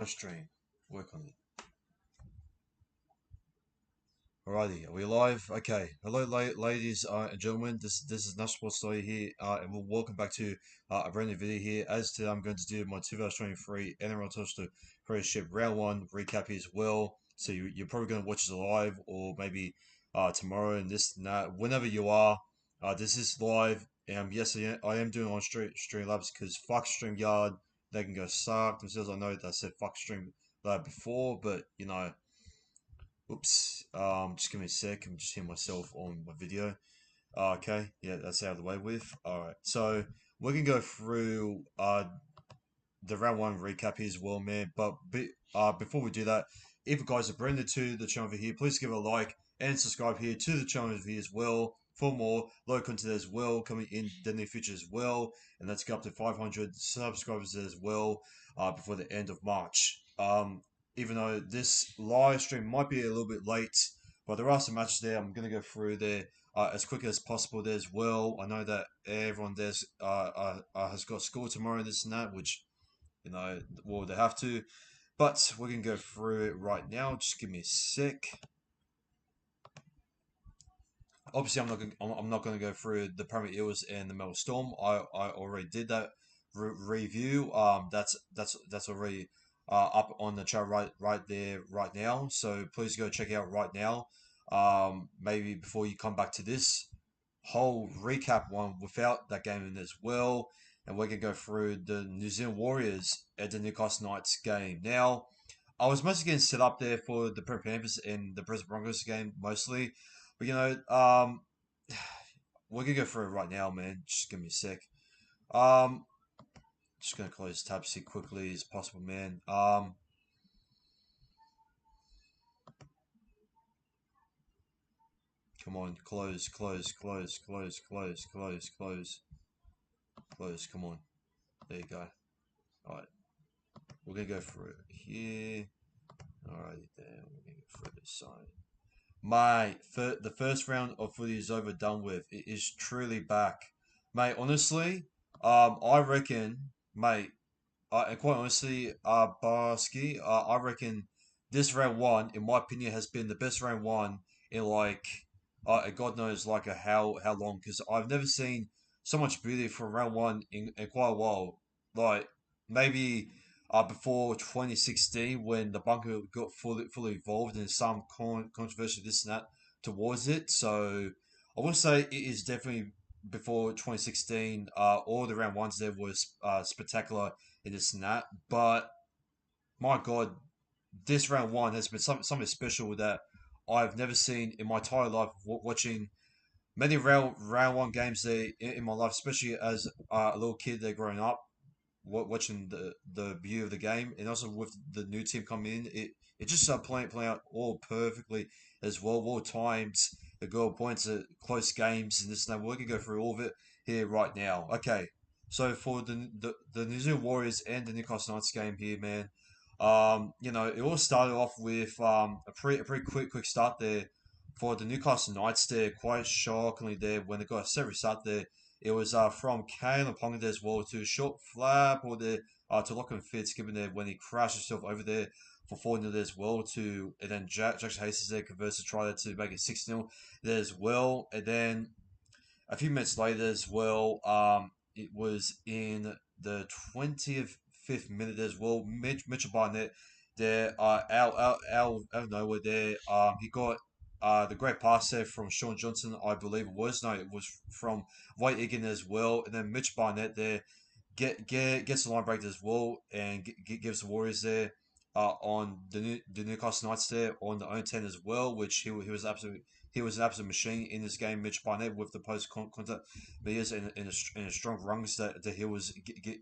Stream. Work on it. Alrighty, are we live? Okay. Hello, ladies and gentlemen. This is National Story here, and welcome back to a brand new video here. As today, I'm going to do my 2023 NRL Telstra Premiership Round 1 recap here as well. So you're probably going to watch this live, or maybe tomorrow and this and that. Whenever you are, this is live. Yes, I am doing on Streamlabs because fuck StreamYard. They can go suck themselves. I know that I said fuck Streamlab before, but you know. Oops. Just give me a sec. I'm just hitting myself on my video. Okay. Yeah, that's out of the way with. All right. So we can go through the round one recap here as well, man. But before we do that, if you guys are brand new to the channel over here, please give it a like and subscribe here to the channel over here as well for more low content as well coming in the near future as well. And let's go up to 500 subscribers as well before the end of March. Even though this live stream might be a little bit late, but there are some matches there. I'm going to go through there as quick as possible there as well. I know that everyone there's has got school tomorrow, this and that, which you know, well, they have to. But we can go through it right now. Just give me a sec. Obviously, I'm not going to go through the Premier Eels and the Melbourne Storm. I already did that review. That's already up on the chart right there right now. So please go check it out right now. Maybe before you come back to this whole recap one without that game in as well. And we're going to go through the New Zealand Warriors at the Newcastle Knights game. Now, I was mostly getting set up there for the Panthers and the Brisbane Broncos game, mostly. But, we're going to go through it right now, man. Just give me a sec. Um, just going to close tabs here quickly as possible, man. Come on, close, close, close, close, close, close, close, close. Come on. There you go. All right. We're going to go through it here. Alrighty then, we're going to go through this side. Mate, the first round of footy is over, done with. It is truly back. Mate, honestly, I reckon, mate, and quite honestly, Barski, I reckon this round one, in my opinion, has been the best round one in like, God knows, like how long, because I've never seen so much beauty from round one in quite a while. Like, maybe before 2016 when the bunker got fully involved and some controversy this and that towards it. So I will say it is definitely before 2016. All the round ones there was spectacular in this and that. But my God, this round one has been something special that I've never seen in my entire life. Watching many round one games there in my life, especially as a little kid there growing up watching the view of the game, and also with the new team coming in, it just started playing out all perfectly as well. All times, the goal points at close games, and this and that. We're gonna go through all of it here right now. Okay, so for the New Zealand Warriors and the Newcastle Knights game here, man. It all started off with a pretty quick start there for the Newcastle Knights there. Quite shockingly there when they got a set restart there, it was from Kane Ponga as well to a short flap or the to Lachlan Fitzgibbon there when he crashed himself over there for 4-0 there as well to and then Jackson Hastings there converts to try that to make it 6-0 there as well. And then a few minutes later as well, it was in the 25th minute as well. Mitchell Barnett there, out of nowhere there, he got the great pass there from Sean Johnson, I believe it was. No, it was from White Egan as well. And then Mitch Barnett there gets the line break as well and gives the Warriors there on the Newcastle Knights there on the own 10 as well, which he was an absolute machine in this game. Mitch Barnett with the post contact meters and a strong runs that he was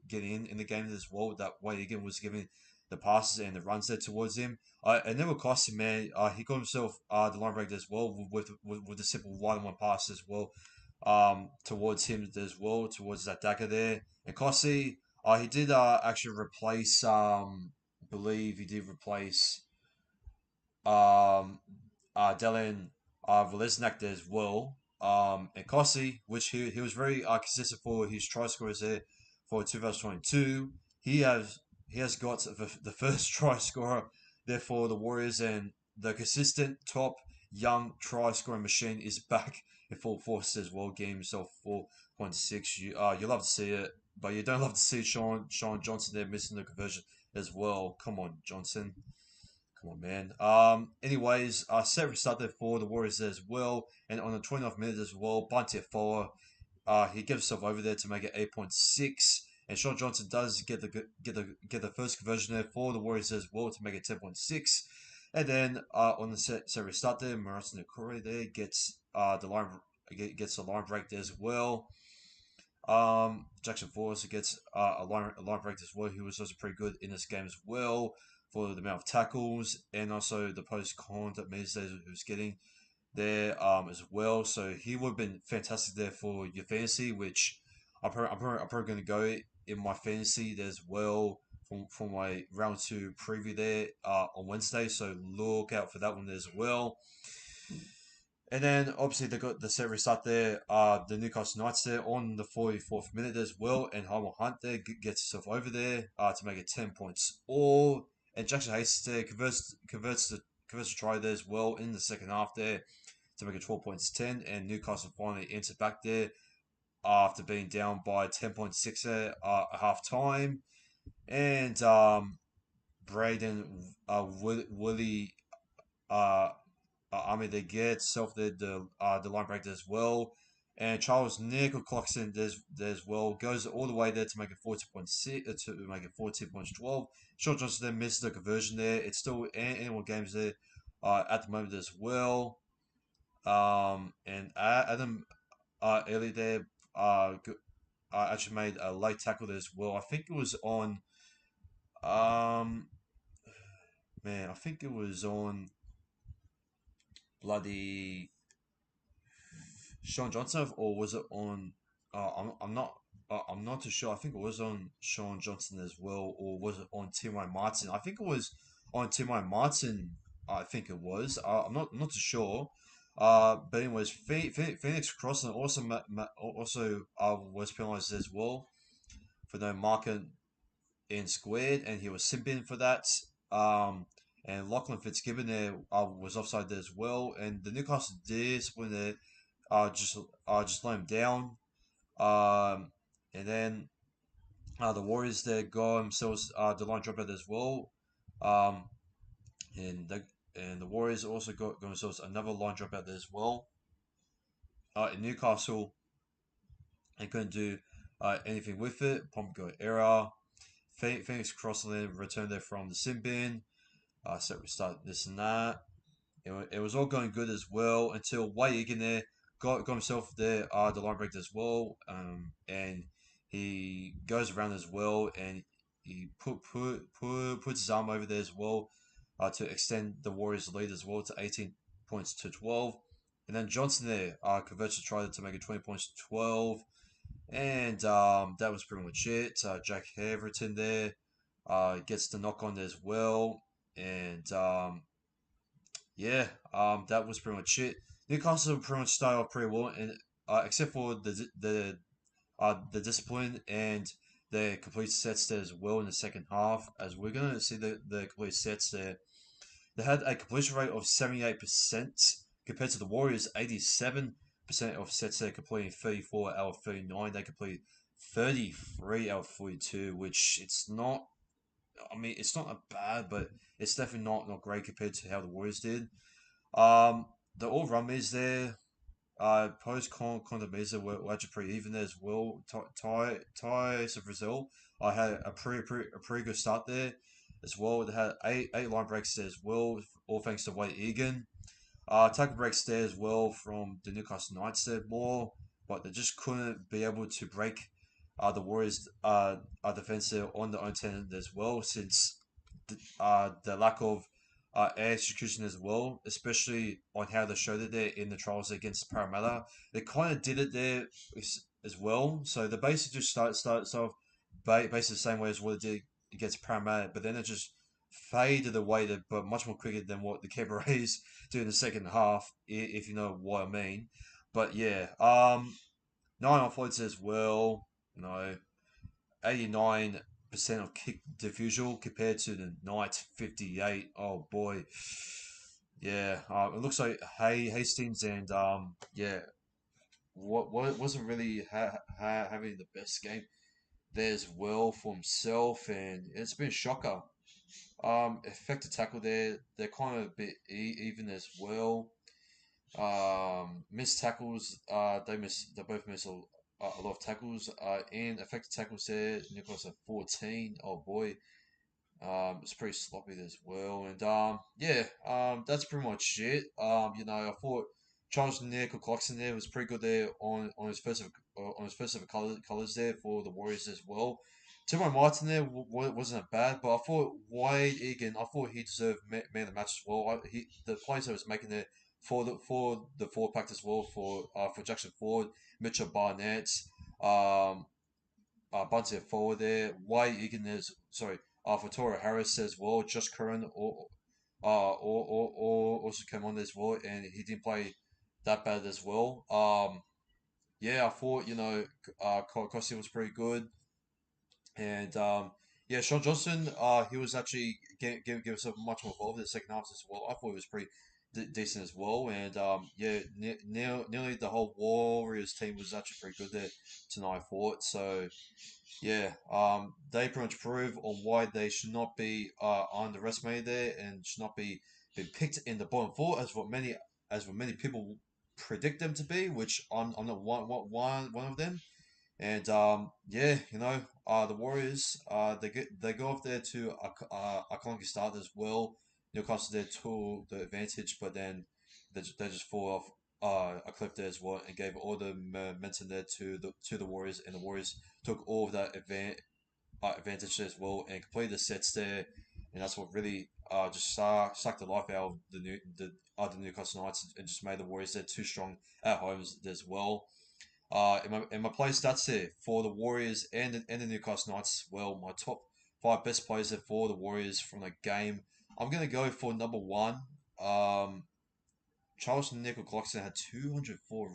getting in the game as well. That White Egan was giving the passes and the runs there towards him. It never cost him, man. He got himself the line break as well with the simple 1-on-1 pass as well towards him as well, towards that dagger there. And Kossi, he did actually replace, I believe he did replace Delian Velesnak there as well. And Kossi, which he was very consistent for his try scores there for 2022. He has he has got the first try scorer there for the Warriors, and the consistent top young try scoring machine is back in full force as well. Game himself 4.6. You love to see it, but you don't love to see Sean Johnson there missing the conversion as well. Come on, Johnson. Come on, man. Set restart there for the Warriors as well, and on the 29th minute as well, Bunty Foa, he gives himself over there to make it 8.6, and Sean Johnson does get the first conversion there for the Warriors as well to make it 10.6, and then on the set restart there, Martin Nakure there gets the line break there as well. Jackson Forrest gets a line break as well. He was also pretty good in this game as well for the amount of tackles and also the post contact meters that he was getting there as well. So he would have been fantastic there for your fantasy, which I'm probably going to go in my fantasy as well from my round two preview there on Wednesday. So look out for that one as well. And then obviously they got the set restart there. The Newcastle Knights there on the 44th minute as well, and Harmon Hunt there gets himself over there to make it 10 points all. And Jackson Hayes there converts the try there as well in the second half there to make it 12 points 10. And Newcastle finally entered back there after being down by 10.6 there at half time. And Braden Willie uh, Ahmed they get self the line break as well, and Charles Nickel clocks in there as well, goes all the way there to make it 40.6 to make it 14.12. Sean Johnson then misses the conversion there. It's still anyone games there at the moment as well. And Adam early there actually made a late tackle there as well. I think it was on um man, I think it was on bloody Sean Johnson, or was it on? I'm not too sure. I think it was on Sean Johnson as well, or was it on Timmy Martin? I think it was on Timmy Martin. I think it was. I'm not too sure. But anyways, Phoenix Crossland also was penalised as well for no marking in squared, and he was simping for that. Um, and Lachlan Fitzgibbon there was offside there as well, and the Newcastle discipline there just let him down. And then the Warriors there got themselves the line dropout as well. Um, and the Warriors also got themselves another line dropout there as well. In Newcastle, they couldn't do anything with it. Pompo error. Phoenix Crossland returned there from the sin bin. So we start this and that. It was all going good as well until White Egan there got himself there the line break as well, and he goes around as well, and he puts his arm over there as well to extend the Warriors' lead as well to 18 points to 12, and then Johnson there converts to try to make it 20 points to 12, and that was pretty much it. Jack Heverton there gets the knock on there as well, and yeah, that was pretty much it. Newcastle pretty much started off pretty well, and except for the discipline and the complete sets there as well in the second half, as we're gonna see the complete sets there. They had a completion rate of 78% compared to the Warriors 87% of sets they're completing 34 out of 39. They complete 33 out of 42, which it's not. I mean, it's not bad, but it's definitely not great compared to how the Warriors did. Um, the all run is there. Post Condamisa were actually pretty even there as well. Ty Brazil, I had a pretty good start there as well. They had eight line breaks there as well, all thanks to Wade Egan. Tackle breaks there as well from the Newcastle Knights there more, but they just couldn't be able to break the Warriors' defense there on their own 10 as well, since the lack of air execution as well, especially on how they showed it there in the trials against Parramatta. They kind of did it there as well. So they basically just started off basically the same way as what it did against Parramatta, but then it just faded away, but much more quicker than what the Cabarets do in the second half, if you know what I mean. But yeah, 9 offloads as well. You know, 89% percent of kick diffusal compared to the Knights 58. Oh boy, yeah. It looks like Hastings and yeah, what wasn't really having the best game there as well for himself, and it's been a shocker. Effective tackle there. They're kind of a bit even as well. Missed tackles. They miss. They both miss a lot of tackles. And effective tackles there. Nicholas at 14. Oh boy. It's pretty sloppy as well. And yeah. That's pretty much it. I thought Charles Nickel Clarkson there was pretty good there on his first ever colors there for the Warriors as well. Timo Martin there wasn't bad, but I thought Wade Egan, I thought he deserved man of the match as well. The plays I was making there for the forward pack as well for Jackson Ford, Mitchell Barnett, um, Bunty forward there, Wade Egan is sorry, for Tora Harris as well, Josh Curran or also came on as well, and he didn't play that bad as well. Yeah, I thought Costi was pretty good. And yeah, Sean Johnson, he was actually give himself much more involved in the second half as well. I thought he was pretty decent as well. And yeah, nearly the whole Warriors team was actually pretty good there tonight. I thought so. Yeah, they pretty much prove on why they should not be underestimated there and should not be picked in the bottom four as what many people predict them to be, which I'm not one of them. And yeah, the Warriors, they go off there to a clunky start as well. Newcastle there to the advantage, but then they just fall off a cliff there as well and gave all the momentum there to the Warriors, and the Warriors took all of that advantage as well and completed the sets there, and that's what really just sucked the life out of the Newcastle Knights and just made the Warriors there too strong at home as well. In my play stats here for the Warriors and the Newcastle Knights, well, my top five best players there for the Warriors from the game. I'm gonna go for number one. Um, Charles Nickel Clarkson had 204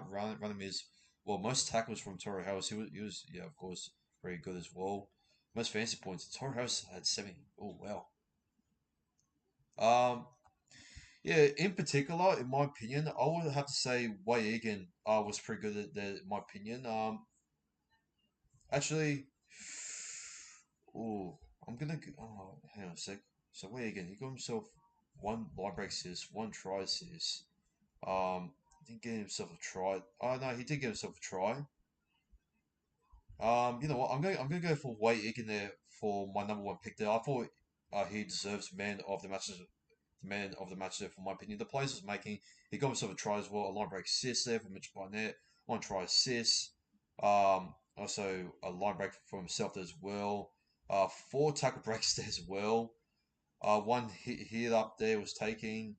running meters. Well, most tackles from Toro Harris. He was yeah, of course, very good as well. Most fantasy points. Toro Harris had 70. Oh wow. Um, Yeah, in particular, in my opinion, I would have to say Way Egan was pretty good in my opinion. Actually, oh, hang on a sec. So Way Egan, he got himself one line break assist, one try assist. He didn't get himself a try. Oh no, he did get himself a try. You know what? I'm gonna go for Way Egan there for my number one pick there. I thought he deserves man of the match there, for my opinion. The plays was making, he got himself a try as well, a line break assist there for Mitch Barnett, one try assist, also a line break for himself as well, four tackle breaks there as well, one hit up there was taking,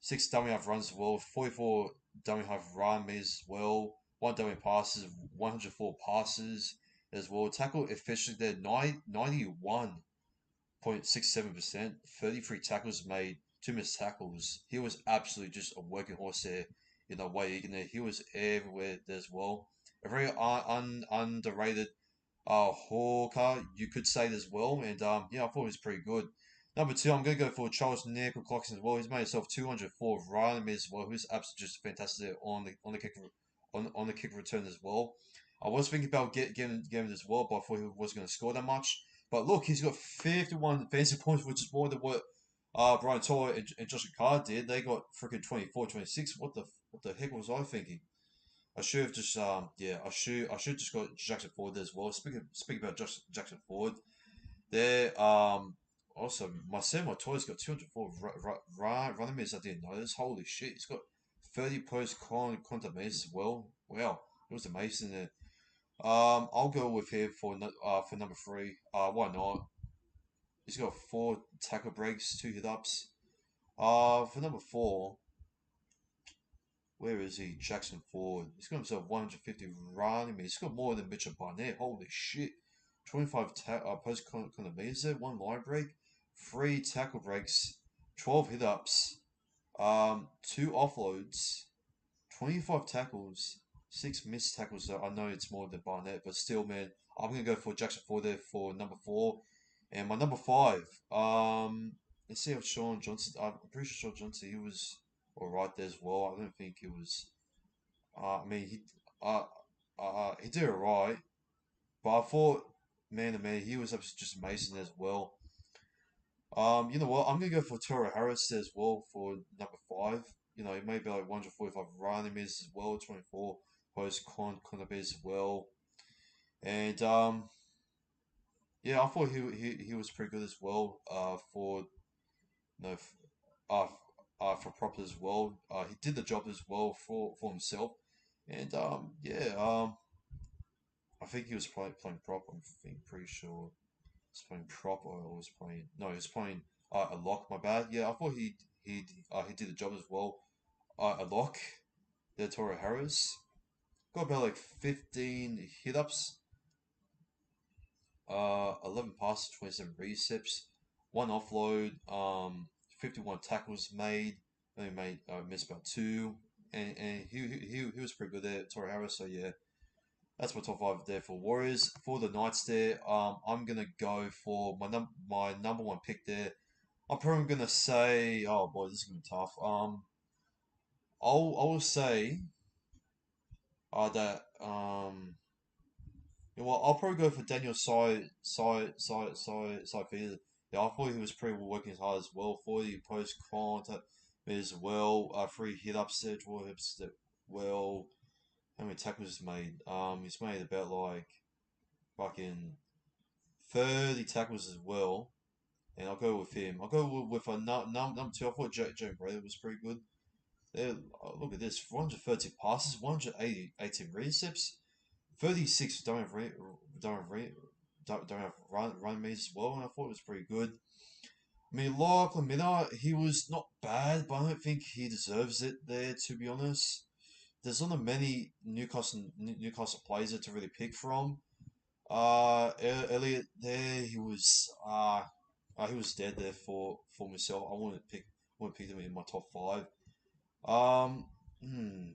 six dummy half runs as well, 44 dummy half run as well, one dummy passes, 104 passes as well, tackle efficiency there, 91.67%, 33 tackles made, two missed tackles. He was absolutely just a working horse there in the way he was everywhere there as well. A very underrated hawker, you could say as well. And yeah, I thought he was pretty good. Number two, I'm going to go for Charles Nickel Clarkson as well. He's made himself 204 right as well. Who's absolutely just fantastic on the kick on the kick return as well. I was thinking about getting it as well, but I thought he wasn't going to score that much. But look, he's got 51 fantasy points, which is more than what Brian Toller and Josh Carr did. They got freaking 24, 26. What the heck was I thinking? I should have just yeah, I should just got Jackson Ford as well. Speaking about Jackson Ford, there also my toys got 204 running meters. I didn't know this. Holy shit, he's got 30 post contact meters as well. Wow, it was amazing there. I'll go with him for number three. Why not? He's got four tackle breaks, two hit ups. For number four, where is he? Jackson Ford. He's got himself 150 running meters. He's got more than Mitchell Barnett. Holy shit. 25 post contact meters there, one line break, three tackle breaks, 12 hit ups, two offloads, 25 tackles, six missed tackles. I know it's more than Barnett, but still, man, I'm gonna go for Jackson Ford there for number 4, and my number 5. Let's see if Sean Johnson. I'm pretty sure Sean Johnson he was all right there as well. I don't think it was. I mean uh, he did all right, but I thought man to man he was just amazing as well. You know what? I'm gonna go for Toro Harris as well for number 5. You know, maybe like 145 running is as well, 24 post corner as well. And yeah, I thought he was pretty good as well. For you know, for proper as well. He did the job as well for himself. And yeah, I think he was playing prop. Pretty sure he's playing prop or was playing. No, he was playing a lock. My bad. Yeah, I thought he did the job as well. A lock. The Toro Harris got about like 15 hit ups, 11 passes, 27 receps, one offload, 51 tackles made. Only made missed about two, and he was pretty good there, Toro Harris. So yeah, that's my top 5 there for Warriors. For the Knights there, I'm gonna go for my number 1 pick there. I'm probably gonna say, oh boy, this is gonna be tough. I will say that yeah, well, I'll probably go for Daniel Saifida. Yeah, I thought he was pretty well working hard as well. 40 post contact as well. 3 hit ups there, draw hips that well. How many tackles he's made? He's made about like fucking 30 tackles as well. And I'll go with him. I'll go with a number 2. I thought Joe Brady was pretty good. There, look at this: 430 passes, 180 receipts. 36 don't have run meters as well, and I thought it was pretty good. I mean, Lachlan Miller, he was not bad, but I don't think he deserves it there, to be honest. There's not many Newcastle players there to really pick from. Elliot there, he was dead there for myself. I want to pick him in my top 5. Um, hmm.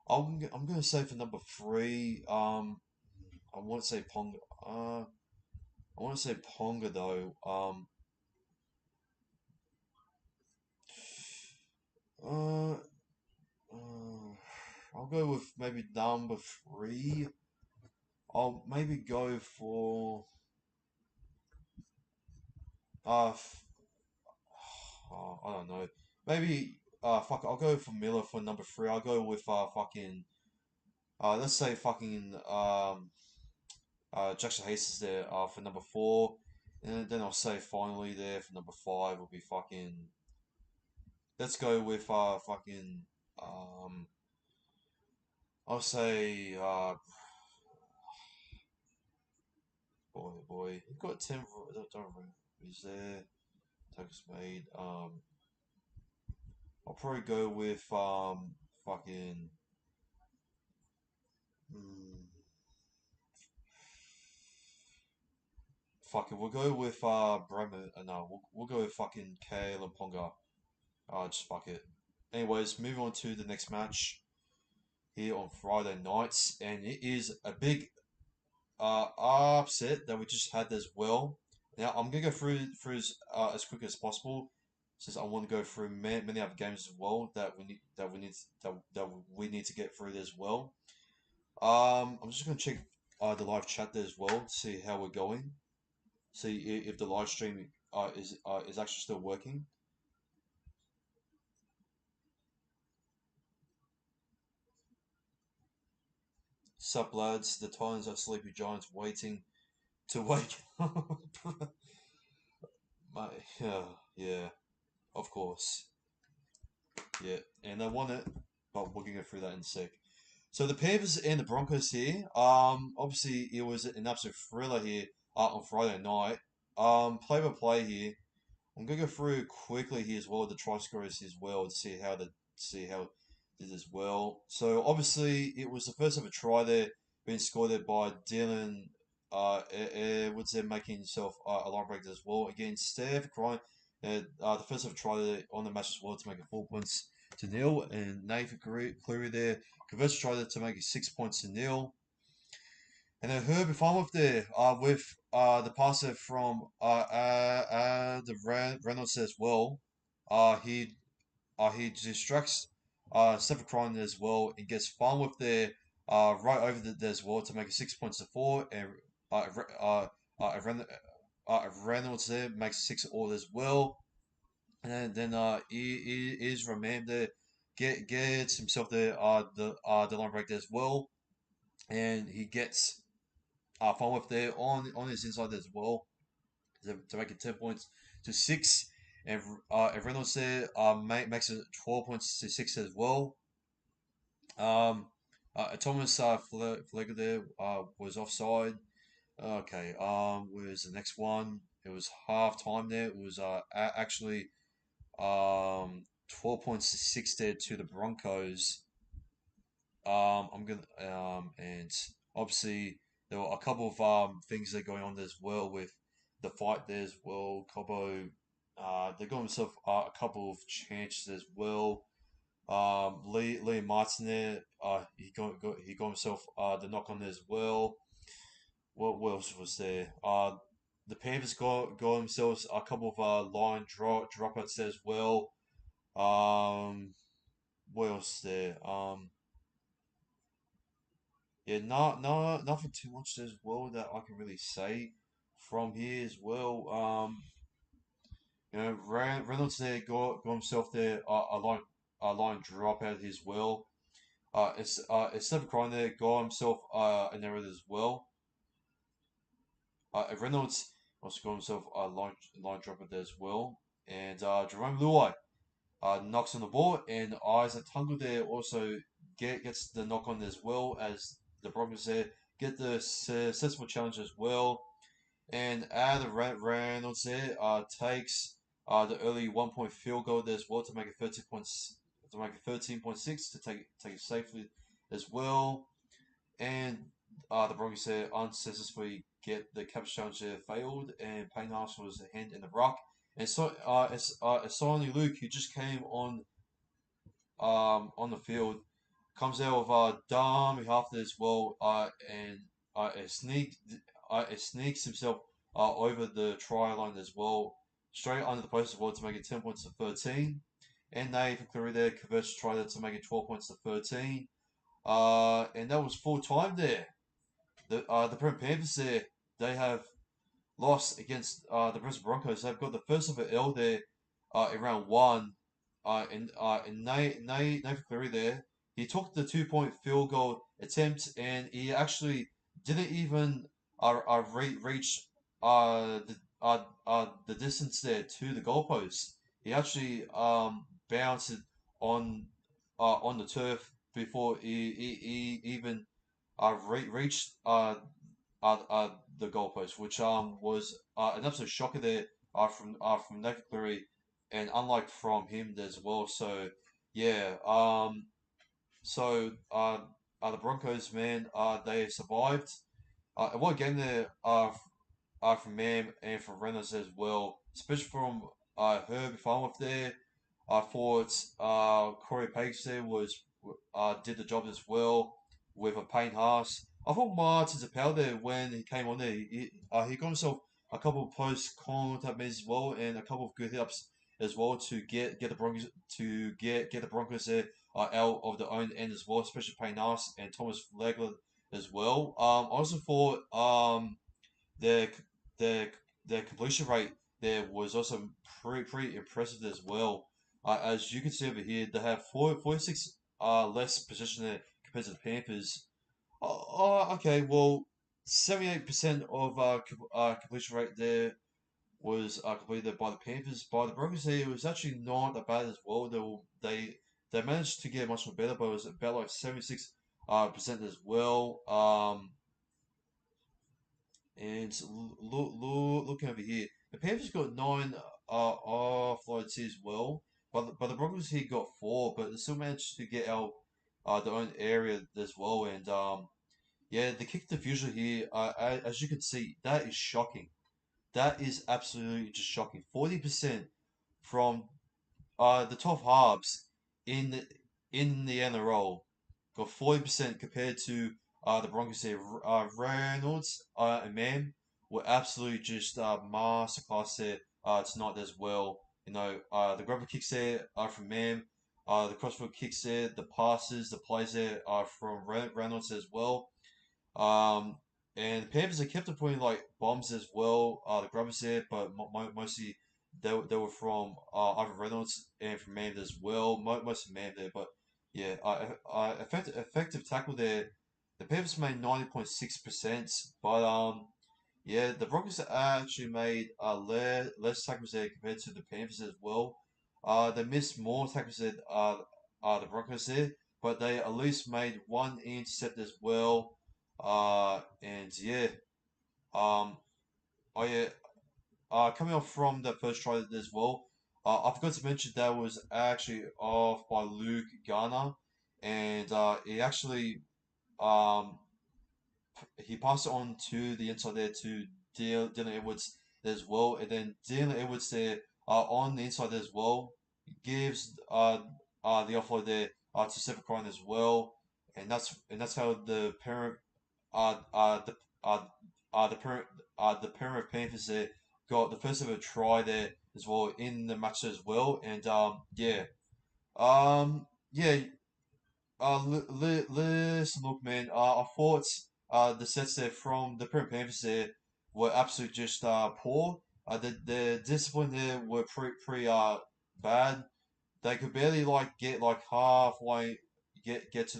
I'm gonna say for number 3. I want to say Ponga. I want to say Ponga though. Uh, I'll go with maybe number 3. I'll maybe go for f- I don't know. Maybe fuck. I'll go for Miller for number 3. I'll go with fucking let's say fucking Jackson Hastings there for number 4, and then I'll say finally there for number 5 will be fucking. Let's go with fucking um. I'll say boy, he got 10. Don't remember. He's there. Tackles made. I'll probably go with fucking. Mm, fuck it. We'll go with Bremer. No, we'll go with fucking Kale and Ponga. Just fuck it. Anyways, moving on to the next match here on Friday nights, and it is a big upset that we just had as well. Now I'm gonna go through as quick as possible, since I want to go through many other games as well that we need to get through as well. I'm just gonna check the live chat there as well to see how we're going. See if the live stream is actually still working. Sup lads, the Titans are sleepy giants waiting to wake up. Mate, yeah, of course. Yeah, and they won it, but we're gonna go through that in a sec. So the Panthers and the Broncos here. Obviously it was an absolute thriller here on Friday night. Play by play here. I'm gonna go through quickly here as well the try scorers as well to see how it did as well. So obviously it was the first ever try there being scored there by Dylan Edwards there making himself a line break as well against Steph Crying. The first ever try there on the match as well to make it 4 points to nil, and Nathan Cleary there converts try there to make it 6 points to nil. And then Herbie Farmoff there, with the passer from the Reynolds as well. He distracts Stephen Cronin as well and gets Farmoff there, right over there as well to make it 6 points to four, and Reynolds there makes 6 all as well. And then he is Roman there gets himself the line break there as well, and he gets fun with there on his inside as well to make it 10 points to six, and Reynolds there makes it 12 points to six as well. Thomas Flegler there was offside. Okay, where's the next one? It was half time there. It was actually 12 points to six there to the Broncos. I'm gonna and obviously there were a couple of things that are going on as well with the fight there as well. Cobo, they got himself a couple of chances as well. Lee Martin there, he got himself the knock on there as well. What else was there? The Panthers got themselves a couple of line dropouts there as well. What else there? Yeah, nothing too much as well that I can really say from here as well. Reynolds there got himself there a line dropout as well. It's Stephen Cron there got himself an error as well. Reynolds also got himself a line dropout there as well, and Jerome Luai knocks on the ball, and Isaac Tungle there also gets the knock on as well as the Broncos there get the successful challenge as well. And Adam Reynolds there takes the early 1 point field goal there as well to make it 13 points to make it 13.6 to take it safely as well. And the Broncos there unsuccessfully get the capture challenge there failed, and Payne Haas was a hand in the rock. And so it's Sonny Luke who just came on the field, comes out with dummy half there as well, and it sneaks himself over the try line as well, straight under the post as well to make it 10 points to 13. And Nathan Cleary there converts try there to make it 12 points to 13. And that was full time there. The Penrith Panthers there, they have lost against the Brisbane Broncos. They've got the first of an L there in round one. And Nathan Cleary there, he took the 2 point field goal attempt, and he actually didn't even reach the distance there to the goalpost. He actually bounced it on the turf before he even reached the goalpost, which was an absolute shocker there from Nathan Cleary, and unlike from him as well. So yeah, the Broncos, man, they survived. And what game there from Mam and from Reynolds as well, especially from Herbie Farmoff there. I thought Corey Pace there was did the job as well with a Payne Haas. I thought Martin Zapel there when he came on there, he got himself a couple of post contact minutes as well, and a couple of good hit ups as well to get the Broncos get the Broncos there out of their own end as well, especially Payne Haas and Thomas Flegler as well. I also thought their their their completion rate there was also pretty impressive as well. As you can see over here, they have 46 less possession there compared to the Panthers. Okay, well, 78% of completion rate there was completed by the Panthers. By the Broncos, there it was actually not that bad as well. They managed to get much more better, but it was about like 76 percent as well. And looking over here, the Panthers got nine offloads as well, but the Broncos here got four, but they still managed to get out their own area as well. And yeah, the kick diffuser here, as you can see, that is shocking. That is absolutely just shocking. 40% from the top halves in in the NRL got 40% compared to the Broncos there, Reynolds and Mam were absolutely just masterclass there tonight as well. The grubber kicks there are from Mam, the crossfield kicks there, the passes, the plays there are from Reynolds as well. Um, and the Panthers have kept on putting like bombs as well. The grubbers there, but mostly they were from either Reynolds and from Mam as well. Most of Mam there, but yeah, effective tackle there. The Panthers made 90.6%, but yeah, the Broncos actually made less tackles there compared to the Panthers as well. They missed more tackles than the Broncos there, but they at least made one intercept as well. And yeah, um, oh yeah, coming off from the first try as well, I forgot to mention that was actually off by Luke Garner, and he actually um he passed it on to the inside there to Dylan Edwards as well, and then Dylan Edwards there on the inside as well gives the offload there to Seth Crine as well, and that's how the parent the the parent the parent of Panthers there got the first ever try there as well in the match as well, and yeah, listen, look, man. I thought the sets there from the Prem Panthers there were absolutely just poor. The discipline there were pretty bad. They could barely like get like halfway get to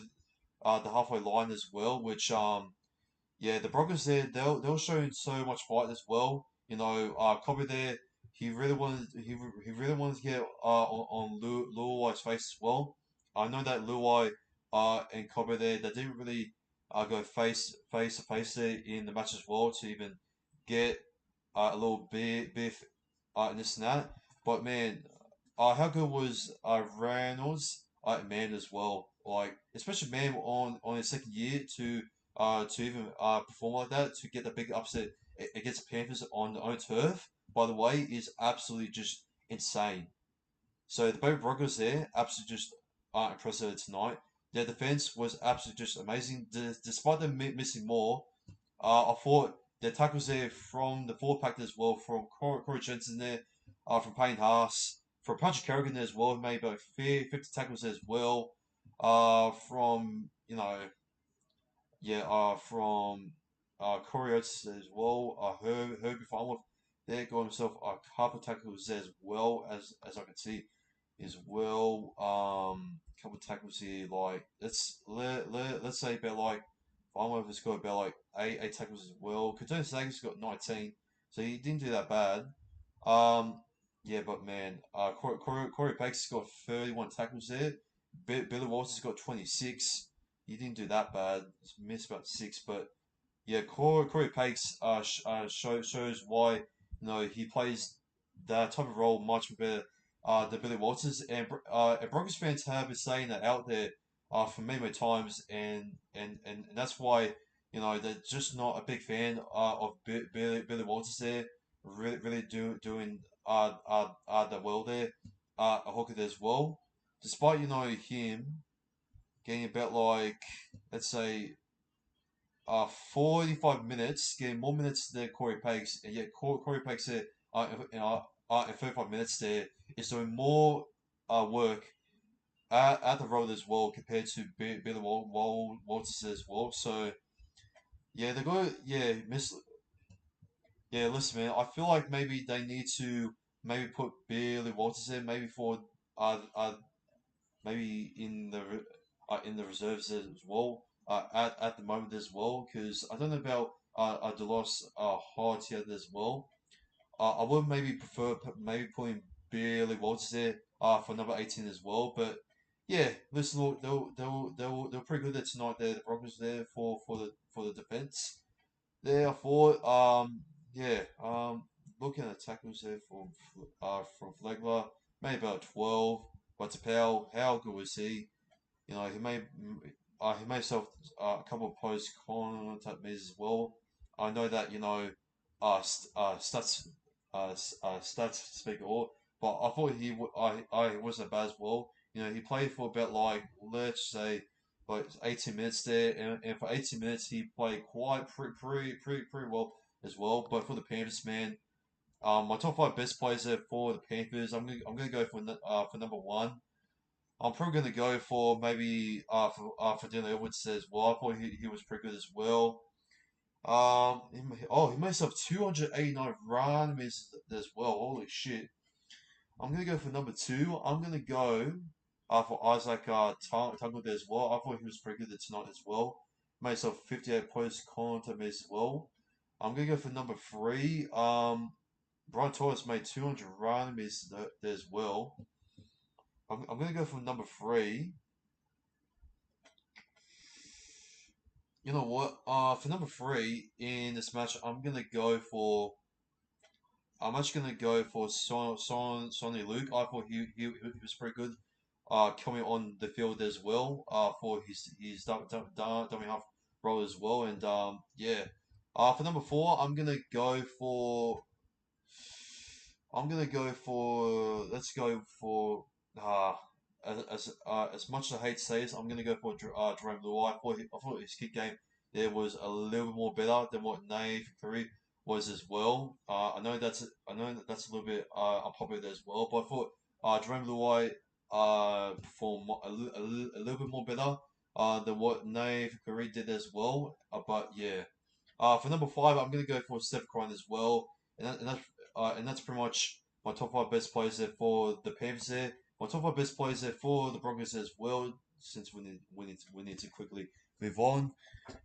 the halfway line as well, which yeah, the Broncos there, they were showing so much fight as well. Kobe there, he really wanted to get on Luai's face as well. I know that Luai and Kobe there, they didn't really go face to face there in the match as well to even get a little bit in this and that. But man, how good was Reynolds man as well? Like especially man on his second year to even perform like that to get the big upset against Panthers on their own turf. By the way, is absolutely just insane. So the Baby Broncos there, absolutely just impressive tonight. Their defense was absolutely just amazing. Despite them missing more, I thought the tackles there from the forward pack as well, from Corey Jensen there, from Payne Haas, from Patrick Kerrigan there as well, who made about 50 tackles as well. From yeah, from Corey Oates as well. Herbie Farmer there got himself a couple tackles as well as I can see as well. Couple tackles here, like let's say about like Farmer has got about like eight tackles as well. Kaduna Sagan's got 19, so he didn't do that bad. Um, yeah, but man, Corey Baker's got 31 tackles there. Billy Walters got 26. He didn't do that bad. He missed about six, but yeah, Corey Pakes shows why he plays that type of role much better than Billy Walters, and Broncos fans have been saying that out there for many times, and that's why they're just not a big fan of Billy Walters there, really doing the well there, a hooker there as well, despite him getting about like let's say 45 minutes, getting more minutes than Corey Pakes, and yet Corey Pakes there, in 35 minutes there, is doing more work at the road as well compared to Billy Walters as well. So yeah, they go yeah. Listen, man, I feel like maybe they need to maybe put Billy Walters there, maybe for maybe in the reserves as well at the moment as well because I don't know about Delos Hartier as well. I would maybe prefer maybe putting Billy Walters there for number 18 as well. But yeah, listen, look, they were pretty good there tonight. There, the Broncos there for the defense. There, I thought yeah looking at the tackles there from Flegler, maybe about 12. But to Powell, how good was he? He made himself a couple of post contact measures as well. I know that stats stats speak all, but I thought he wasn't bad as well. He played for about like let's say But 18 minutes there, and for 18 minutes he played quite pretty well as well. But for the Panthers, man, my top five best players there for the Panthers, I'm gonna go for number one. I'm probably gonna go for maybe for Dylan Edwards as well. I thought he was pretty good as well. He made himself 289 runs as well. Holy shit! I'm gonna go for number two. I'm gonna go for Isaac Tungle there as well. I thought he was pretty good tonight as well. Made himself 58 post contact as well. I'm gonna go for number three. Brian Torres made 200 runs there as well. I'm gonna go for number three. You know what? For number three in this match, I'm actually gonna go for Sonny Luke. I thought he was pretty good. Coming on the field as well. For his dummy half role as well, and yeah. For number four, I'm gonna go for let's go for as much as I hate to say this, I'm gonna go for Jerome Luai. I thought his kick game there was a little bit more better than what Nave Curry was as well. I know that's a little bit unpopular as well, but I thought Jerome Luai performed a little bit more better than what Nave Curry did as well. But yeah, for number five, I'm gonna go for Steph Curry as well, and that's pretty much my top five best players there for the Panthers there. My top five best players there for the Broncos as well. Since we need to quickly move on.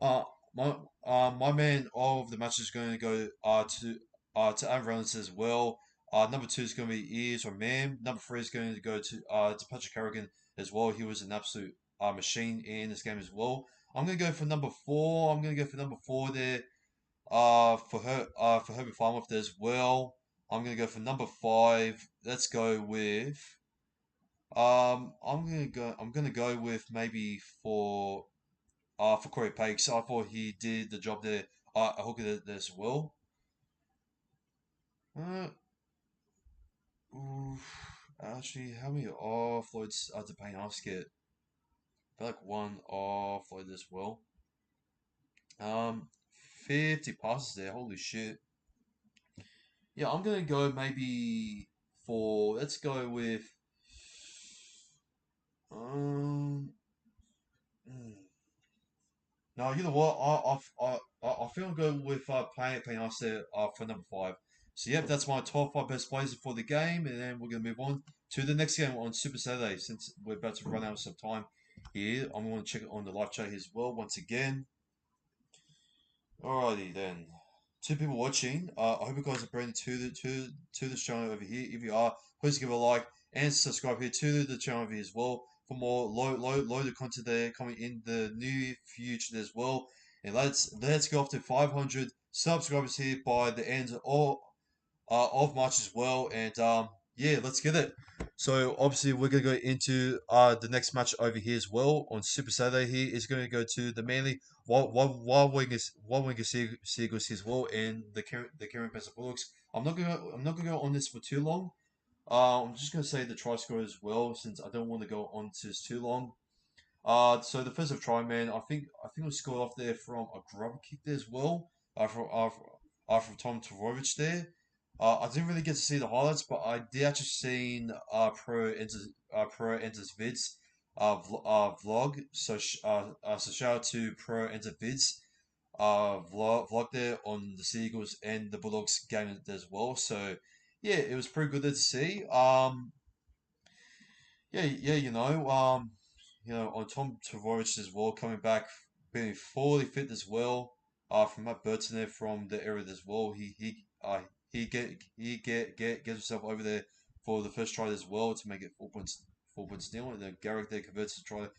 Uh, my man of the match is going to go to Aaron Reynolds as well. Number two is going to be Ears or Man. Number three is going to go to Patrick Carrigan as well. He was an absolute machine in this game as well. I'm going to go for number four. I'm going to go for number four there. For Herbert Farmoff as well. I'm gonna go for number five. Let's go with I'm gonna go with maybe for Corey Pakes. I thought he did the job there. I hook it as well. Uh, oof. Actually, how many offloads did Payne Haas get? I feel like one offload as well. Um, 50 passes there. Holy shit. Yeah, I'm gonna go maybe for let's go with um hmm. No, you know what? I feel I'm going with playing us there for number five. So yep, that's my top five best players for the game, and then we're gonna move on to the next game on Super Saturday. Since we're about to run out of some time here, I'm gonna check it on the live chat as well once again. Alrighty then. Two people watching. I hope you guys are brand new to the channel over here. If you are, please give a like and subscribe here to the channel over here as well for more loaded content there coming in the near future as well. And let's go up to 500 subscribers here by the end of March as well. And yeah, let's get it. So obviously we're gonna go into the next match over here as well on Super Saturday. Here is going to go to the Manly Wild Wingers Seagulls as well, and the Karen Pesa Bulldogs. I'm not gonna go on this for too long. I'm just gonna say the try score as well, since I don't want to go on to this too long. So the first of try, man, I think we scored off there from a grub kick there as well. From Tom Tavorovich there. I didn't really get to see the highlights, but I did actually seen Pro Enters Vids vlog. So shout out to Pro Enter Vids vlog there on the Seagulls and the Bulldogs game as well. So yeah, it was pretty good there to see. Yeah, on Tom Tavorovich as well, coming back, being fully fit as well. From Matt Burton there from the area as well. He gets himself over there for the first try as well to make it 4 points nil, and then Garrick there converts the try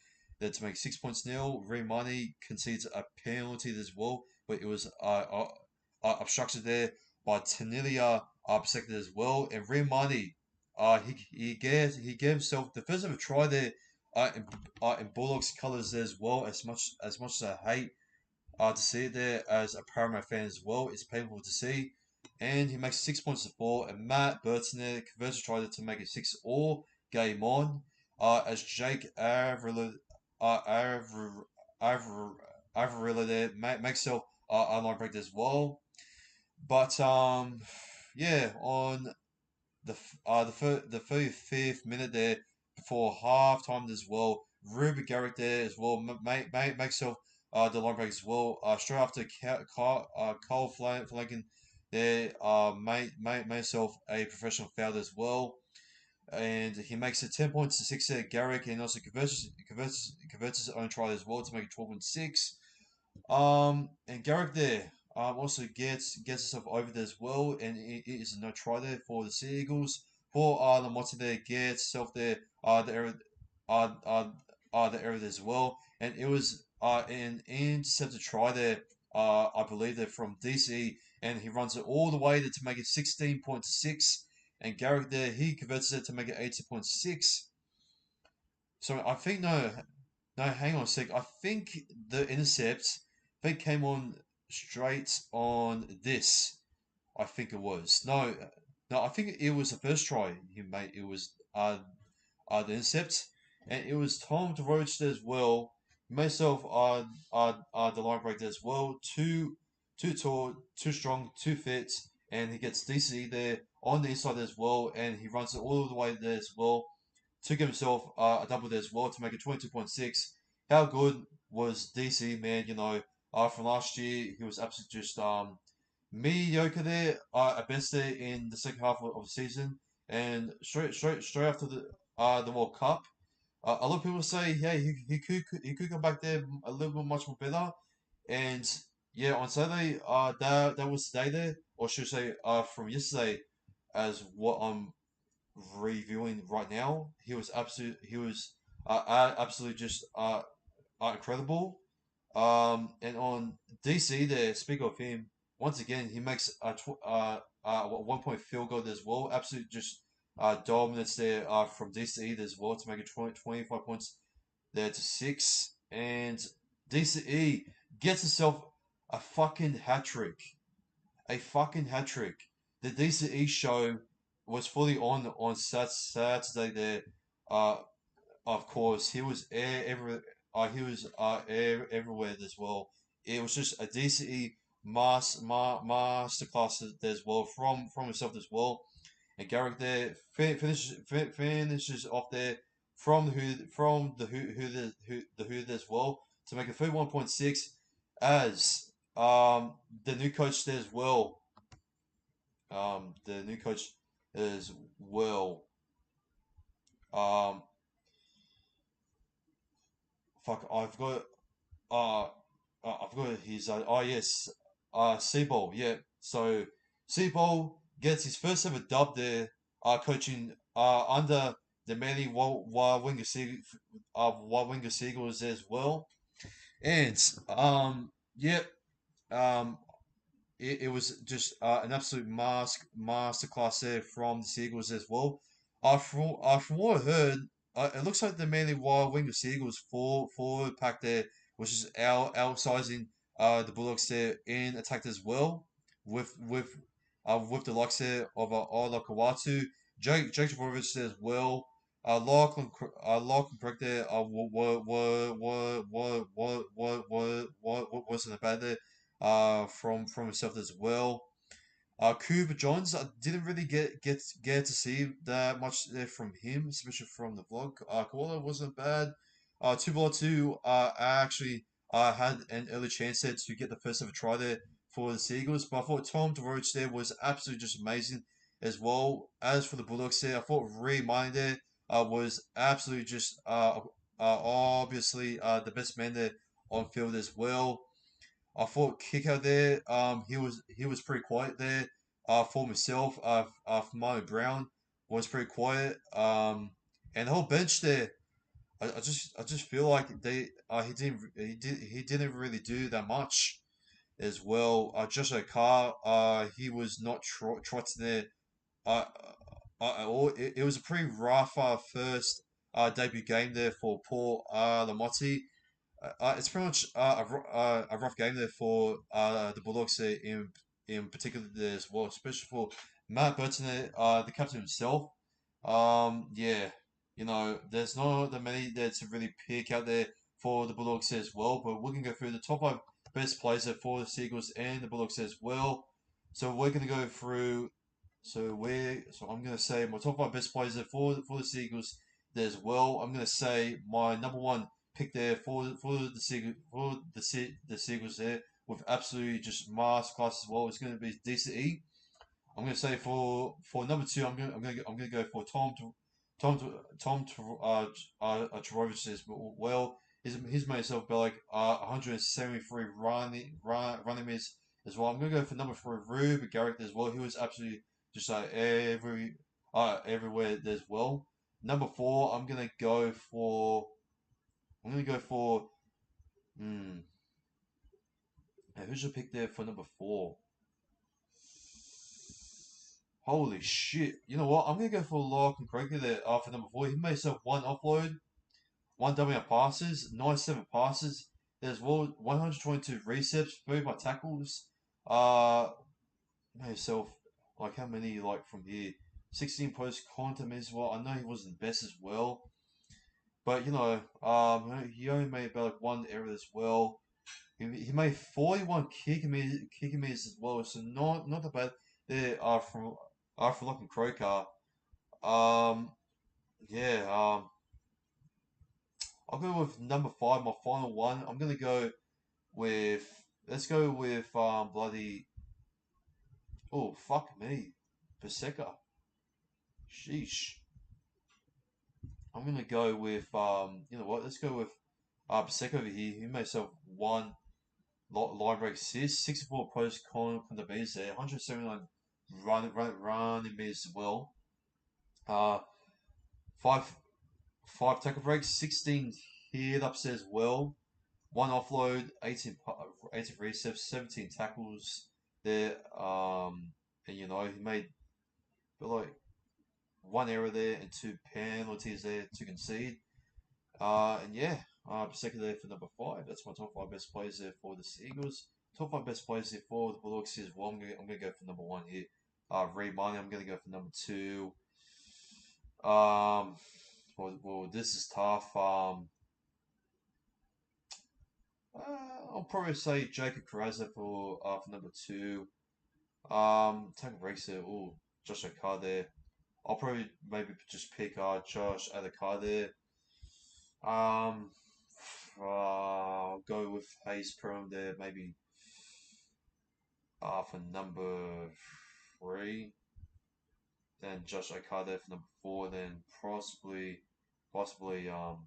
there to make 6 points nil. Money concedes a penalty as well, but it was obstructed there by Tanilia second as well, and Money he gave himself the first ever try there in Bulldogs colours as well. As much as I hate to see it there as a Paramount fan as well, it's painful to see. And he makes 6 points to 4, and Matt Burton there converts a try to make it 6 all game on. As Jake I've I've really there make self a line break as well. But yeah, on the 35th minute there before half time as well. Ruben Garrick there as well. Makes himself the line break as well. Straight after Cole Flanagan there made himself a professional foul as well. And he makes it 10 points to 6 there, Garrick, and also converts his own try as well to make it 12.6. And Garrick there also gets himself over there as well, and it is a no try there for the Seagulls. For Lamotte there gets himself there the error uh, uh, the error there as well, and it was an intercepted try there. I believe they're from DC, and he runs it all the way there to make it 16.6. And Garrick there he converts it to make it 18.6. So I think no, hang on a sec. I think the intercept, I think came on straight on this. I think it was. No, I think it was the first try he made. It was the intercept, and it was Tom DeRoach as well. Myself the line break there as well. Too tall, too strong, too fit, and he gets DC there on the inside as well, and he runs it all the way there as well to give himself a double there as well to make it 22.6. How good was DC, man? From last year, he was absolutely just mediocre there, at best there in the second half of the season. And straight after the World Cup, a lot of people say, yeah, he could come back there a little bit much more better. And yeah, on Saturday, that was today there, or should I say, from yesterday, as what I'm reviewing right now. He was absolutely just incredible. And on DC there, speak of him, once again he makes a 1 point field goal as well. Absolute just dominance there from DCE as well to make it 25 points there to 6. And DCE gets himself a fucking hat trick. A fucking hat trick. The DCE show was fully on Saturday there. Uh, of course, he was everywhere as well. It was just a DCE masterclass as well from himself as well. And Garrick there finishes off there from the hood as well to make it 31.6 as the new coach there as well. The new coach as well. Um, fuck, uh, I've got his oh yes, Seabold, yeah. So Seabold gets his first ever dub there, coaching under the Manly Wild Winger Seagulls as well. And yeah, um, it was just an absolute masterclass there from the Seagulls as well. From what I heard, it looks like the Manly Wild Wing of Seagulls forward pack there, which is outsizing the Bulldogs there in attack as well, with the likes there of Ola Kawatu, Jake Javorovich there as well. Lachlan correct there. Wasn't a bad there from himself as well. Cooper Johns, I didn't really get to see that much there from him, especially from the vlog. Koala wasn't bad. Two actually had an early chance there to get the first ever try there for the Seagulls, but I thought Tom DeRoach there was absolutely just amazing as well. As for the Bulldogs there, I thought Ray Mine there was absolutely just obviously the best man there on field as well. I thought kicker there, he was pretty quiet there. For myself, for Mario Brown was pretty quiet. And the whole bench there, I just feel like he didn't really do that much as well. Joshua Carr, he was not trotting there. Uh, at all. It was a pretty rough first debut game there for Paul Lamotti. It's pretty much a rough game there for the Bulldogs there in particular there as well, especially for Matt Burton, the captain himself. Yeah, there's not that many there to really pick out there for the Bulldogs as well. But we're gonna go through the top 5 best players there for the Seagulls and the Bulldogs as well. So we're gonna go through. So I'm gonna say my top 5 best players there for the Seagulls there as well. I'm gonna say my number one pick there for the the Seagulls there with absolutely just masterclass as well. It's gonna be DCE. I'm gonna say for number two, I'm gonna go for Tom Trbojevic as well. He's made himself be like 173 running meters as well. I'm gonna go for number three, Ruben Garrick as well. He was absolutely just like everywhere as well. Number four, I'm gonna go for hmm. Who's your pick there for number four? Holy shit. You know what? I'm going to go for Larkin Croker there for number four. He made himself one offload, one WR passes, 97 passes. There's well 122 receps, 35 tackles. Made himself, like, how many, like, from here? 16 post contact as well. I know he wasn't the best as well. But, he only made about like one error as well. He made 41 kicking meters as well, so not that bad. There from Lachlan Croker. Um, yeah. I'll go with number five, my final one. I'm gonna go with let's go with bloody oh fuck me, Paseka. Sheesh. I'm gonna go with you know what? Let's go with Paseka over here. He made himself one line break assist, 64 post con from the base there, 179 running meters as well. Uh, five five tackle breaks, 16 hit ups as well. One offload, 18 receps, 17 tackles there. And he made like one error there and two penalties there to concede. And yeah, second there for number five. That's my top five best players there for the Seagulls. Top five best players there for the Bulldogs as well. I'm gonna go for number one here. Reed Marnie. I'm gonna go for number two. Well, this is tough. I'll probably say Jacob Carrazza for number two. Take a break there. Oh, Josh Akar there. I'll probably maybe just pick Josh Adakar there. Um, I'll go with Hayes Perham there, maybe for number three. Then Josh Akar there for number four. Then possibly I'll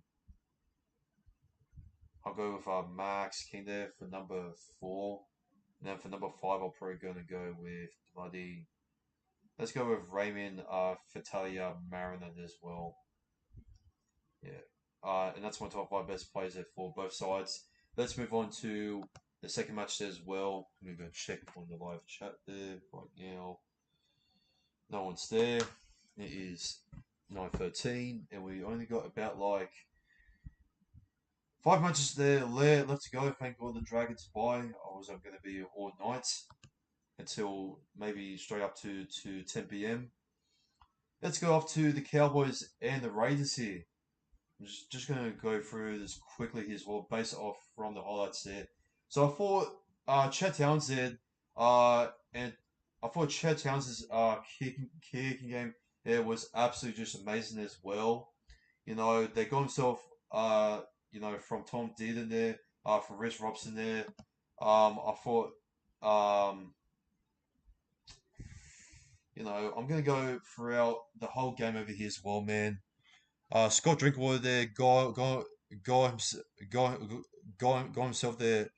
go with Max King there for number four. And then for number five, I'm probably going to go with bloody. Let's go with Raymond Fatalia Marinade as well. Yeah. And that's my top five best players there for both sides. Let's move on to the second match there as well. I'm going to go check on the live chat there right now. No one's there. It is 9:13, and we only got about like 5 matches there left to go. Thank God the Dragons bye. I was going to be all night until maybe straight up to 10 p.m. Let's go off to the Cowboys and the Raiders here. I'm just going to go through this quickly as well, based off from the highlights there. So I thought Chad Townsend and I thought Chad Townsend's kicking game there was absolutely just amazing as well. They got himself from Tom Dearden there, from Rhys Robson there. I thought I'm gonna go throughout the whole game over here as well, man. Scott Drinkwater there, got himself there,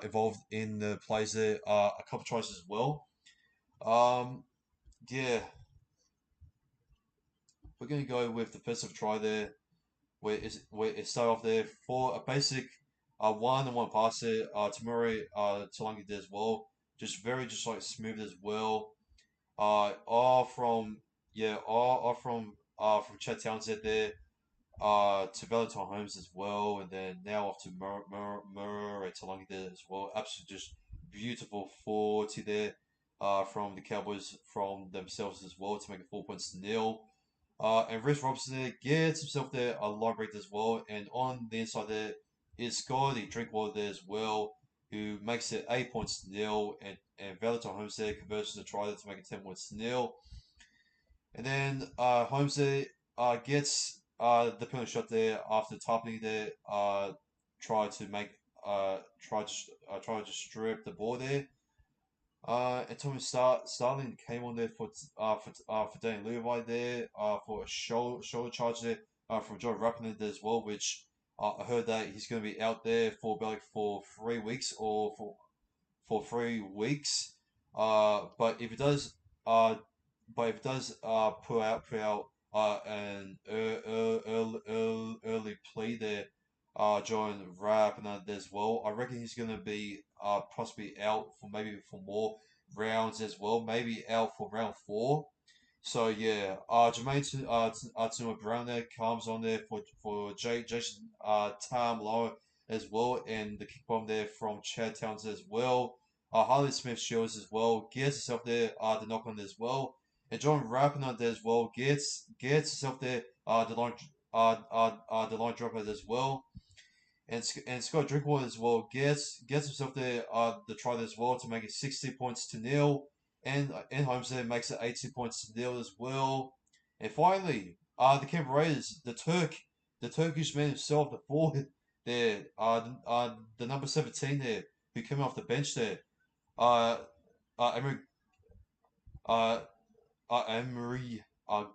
involved in the plays there, a couple tries as well. Yeah, we're gonna go with the defensive try there, where it start off there for a basic, one-on-one pass there, Tamuri, Talangi there as well, just like smooth as well. All from from Chet Townsend there, to Valentine Holmes as well, and then now off to Murray Talangi there as well. Absolutely just beautiful 40 there, from the Cowboys from themselves as well to make it 4 points to nil. And Rhys Robson there gets himself there a line break as well, and on the inside there, is Scotty Drinkwater there as well, who makes it 8 points to 0, and Valentine Homestead converts the try to make it 10 points to 0. And then Homestead gets the penalty shot there after toppling there, try to make try to strip the ball there. And Tommy Starling came on there for Dane Levi there for a shoulder charge there from Joe Rappinen as well, which I heard that he's going to be out there for about for 3 weeks or for 3 weeks. But if it does put out an early play there, John Rappinen as well, I reckon he's going to be possibly out for maybe for more rounds as well, maybe out for round 4. So yeah, Tuma Brown there comes on there for Jason Tam Lower as well, and the kick bomb there from Chad Towns as well. Harley Smith Shields as well gets himself there the knock on as well, and John Rappinant as well gets himself there the line dropper as well. And Scott Drinkwater as well gets himself there the try as well to make it 60 points to 0, and Homestead makes it 80 points to 0 as well. And finally, the Canberra Raiders, the Turkish man himself, the forward there, the number 17 there, who came off the bench there, uh, Emery, uh, Emery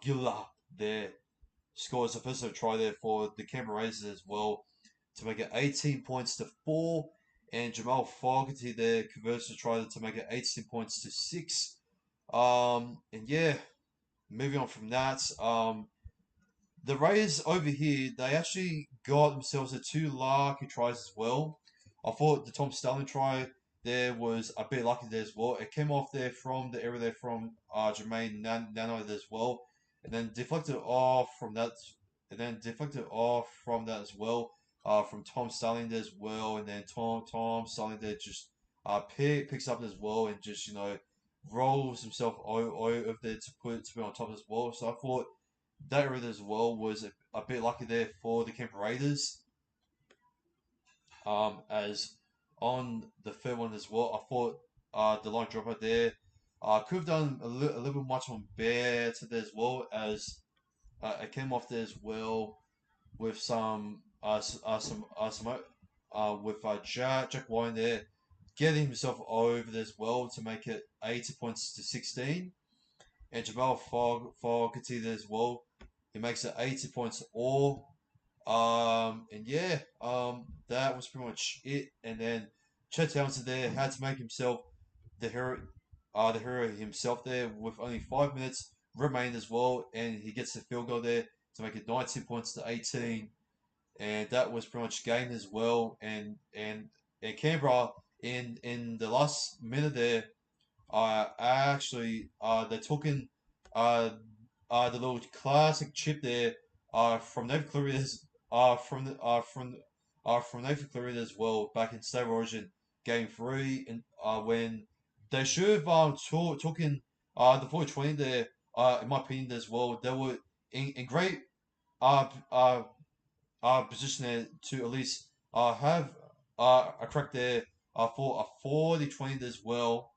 Gilla there scores the first ever try there for the Canberra Raiders as well to make it 18 points to 4, and Jamal Fogarty there converts the try to make it 18 points to 6. And yeah, moving on from that, the Raiders over here, they actually got themselves a 2 lucky tries as well. I thought the Tom Sterling try there was a bit lucky there as well. It came off there from the area there from Jermaine Nano there as well, and then deflected off from that, as well. From Tom Sterling there as well, and then Tom Sterling there just picks up as well, and just rolls himself over there to be on top as well. So I thought that area as well was a bit lucky there for the Canberra Raiders. As on the third one as well, I thought the line dropper there could have done a little bit much on better there as well, as it came off there as well with with Jack Wine there getting himself over there as well to make it 80 points to 16, and Jamal Fogarty there as well. He makes it 80 points all. And yeah, that was pretty much it. And then Chet Townsend there had to make himself the hero himself there with only 5 minutes remained as well, and he gets the field goal there to make it 19 points to 18, and that was pretty much game as well. And Canberra in the last minute there, actually they took in uh the little classic chip there from Nathan Cleary from Nathan Cleary as well back in State of Origin Game 3, and when they should have took in the 420 there, in my opinion as well. They were in great uh, uh, position there to at least have a crack there for a 40-20 as well.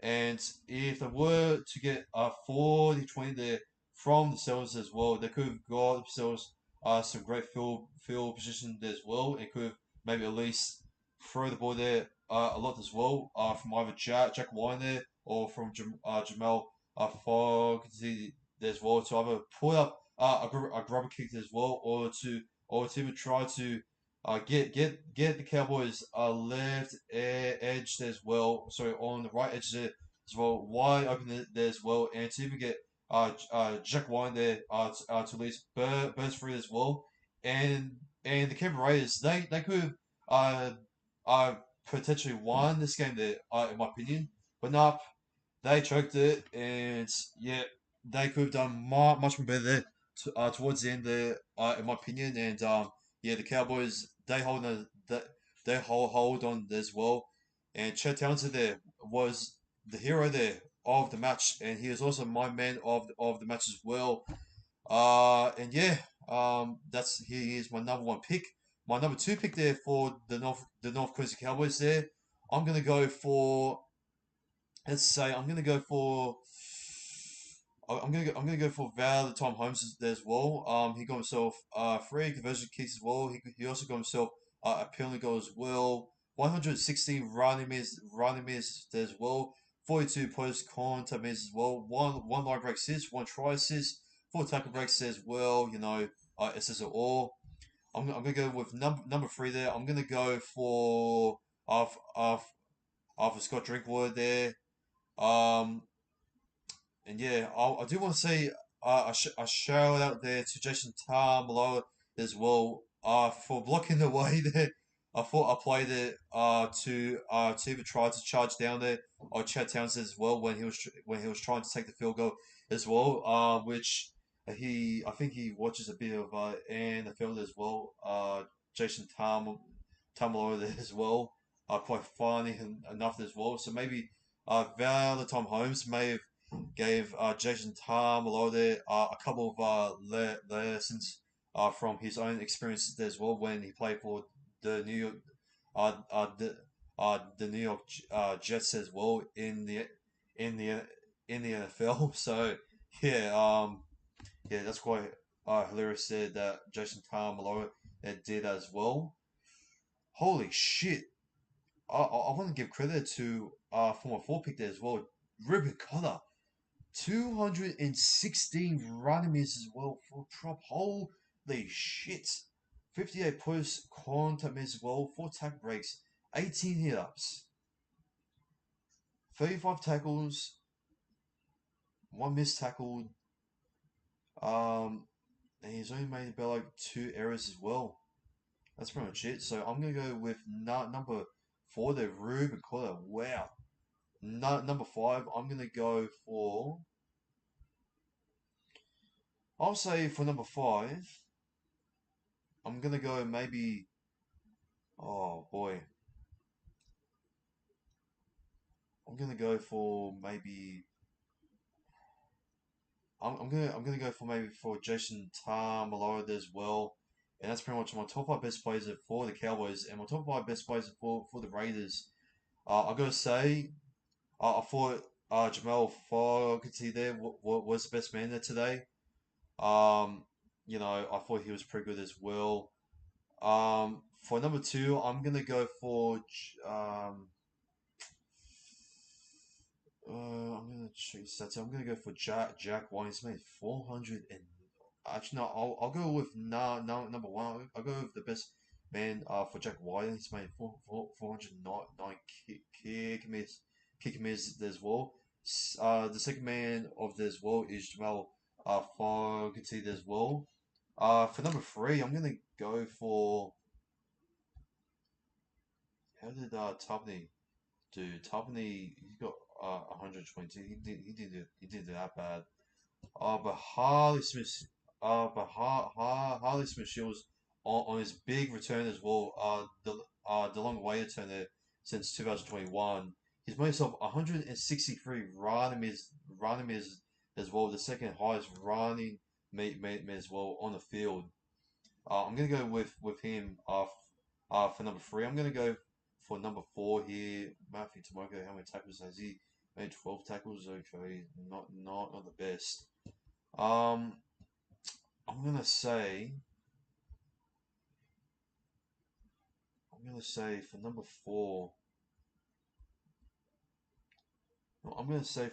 And if they were to get a 40-20 there from themselves as well, they could have got themselves some great field position there as well, and could have maybe at least throw the ball there a lot as well from either Jack Wine there or from Jamal Fogarty there as well, to either put up a grubber kick as well, or to even try to get the Cowboys left edge as well. Sorry, on the right edge there as well, wide open there as well, and to even get Jack Wine there to at least burst through as well. And the Canberra Raiders, they could have potentially won this game there, in my opinion, but nah, they choked it, and yeah, they could have done much more better there towards the end there, in my opinion. And yeah, the Cowboys, they hold on as well. And Chet Townsend there was the hero there of the match, and he is also my man of the match as well. And yeah, he is my number one pick my number 2 pick there for the North Coast Cowboys there. I'm gonna go for, let's say I'm gonna go for I'm gonna go for Val Tom Holmes there as well. He got himself 3 conversion kicks as well. He also got himself a penalty goal as well. 116 running miss there as well. 42 post contact miss as well. One line break assist, one try assist, 4 tackle breaks as well. Assists are all. I'm gonna go with number 3 there. I'm gonna go for Scott Drinkwater there. Um, and yeah, I do want to say a shout out there to Jason Tamalo as well for blocking the way there. I thought I played it to even try to charge down there or Chad Townsend as well when he was trying to take the field goal as well. Which I think he watches a bit of NFL as well. Jason Tamalo there as well. Quite funny enough as well. So maybe Tom Holmes may have gave Jason Tamalo a couple of lessons from his own experiences as well when he played for the New York uh, uh, the the New York Jets as well in the in the NFL. So yeah, yeah, that's quite hilarious there that Jason Tamalo did as well. Holy shit! I want to give credit to former 4 pick there as well, Ruben Cotter. 216 running misses as well for prop. Holy shit. 58 post contact miss as well, 4 tackle breaks, 18 hit ups, 35 tackles, 1 missed tackled. And he's only made about like 2 errors as well. That's pretty much it. So I'm gonna go with number 4 there, Ruben Cotter. Wow. Number 5, I'm gonna go for. I'll say for number 5, I'm gonna go maybe. Oh boy, I'm gonna go for maybe. I'm gonna go for maybe for Jason Tamalo as well, and that's pretty much my top 5 best players for the Cowboys and my top 5 best players for the Raiders. I gotta say, I thought Jamal Fogarty there was the best man there today. Um, I thought he was pretty good as well. For number 2, I'm gonna go for I'm gonna choose that. I'm gonna go for Jack White. He's made 400 and actually no, I'll go with number 1. I'll go with the best man for Jack White. He's made 409 kick miss as well. The second man of this as well is Jamal Fogarty as well. For number 3, I'm gonna go for how did Tubney do? Tubney he got 122. He did that bad. But Harley Smith Shields on his big return as well. The long way return there since 2021. He's made himself 163 running as well. The second highest running mate as well on the field. I'm gonna go with him for number 3. I'm gonna go for number 4 here. Matthew Tomoko. How many tackles has he? Made 12 tackles. Okay, not the best. Um, I'm gonna say for number 4. No, I'm gonna say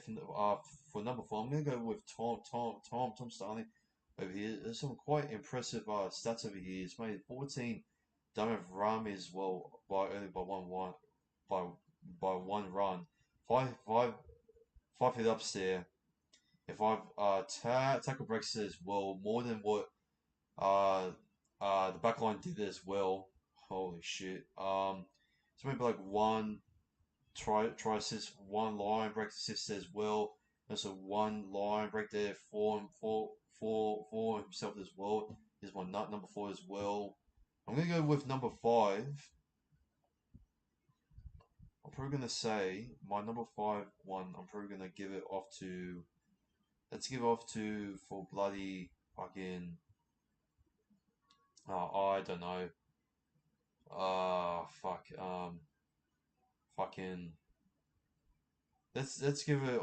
for number 4. I'm gonna go with Tom Starling over here. There's some quite impressive stats over here. He's made 14 Diamond Ram as well by only by by 1 run. Five hit ups there. If I've tackle breaks as well, more than what uh the backline did as well. Holy shit. So maybe like 1 try assist, 1 line break assist as well. There's a 1 line break there for himself as well. Here's my number 4 as well. I'm gonna go with number 5. I'm probably gonna say my number 5 1. I'm probably gonna give it off to. Let's give off to for bloody fucking. I don't know. Fuck. Fucking. Let's give it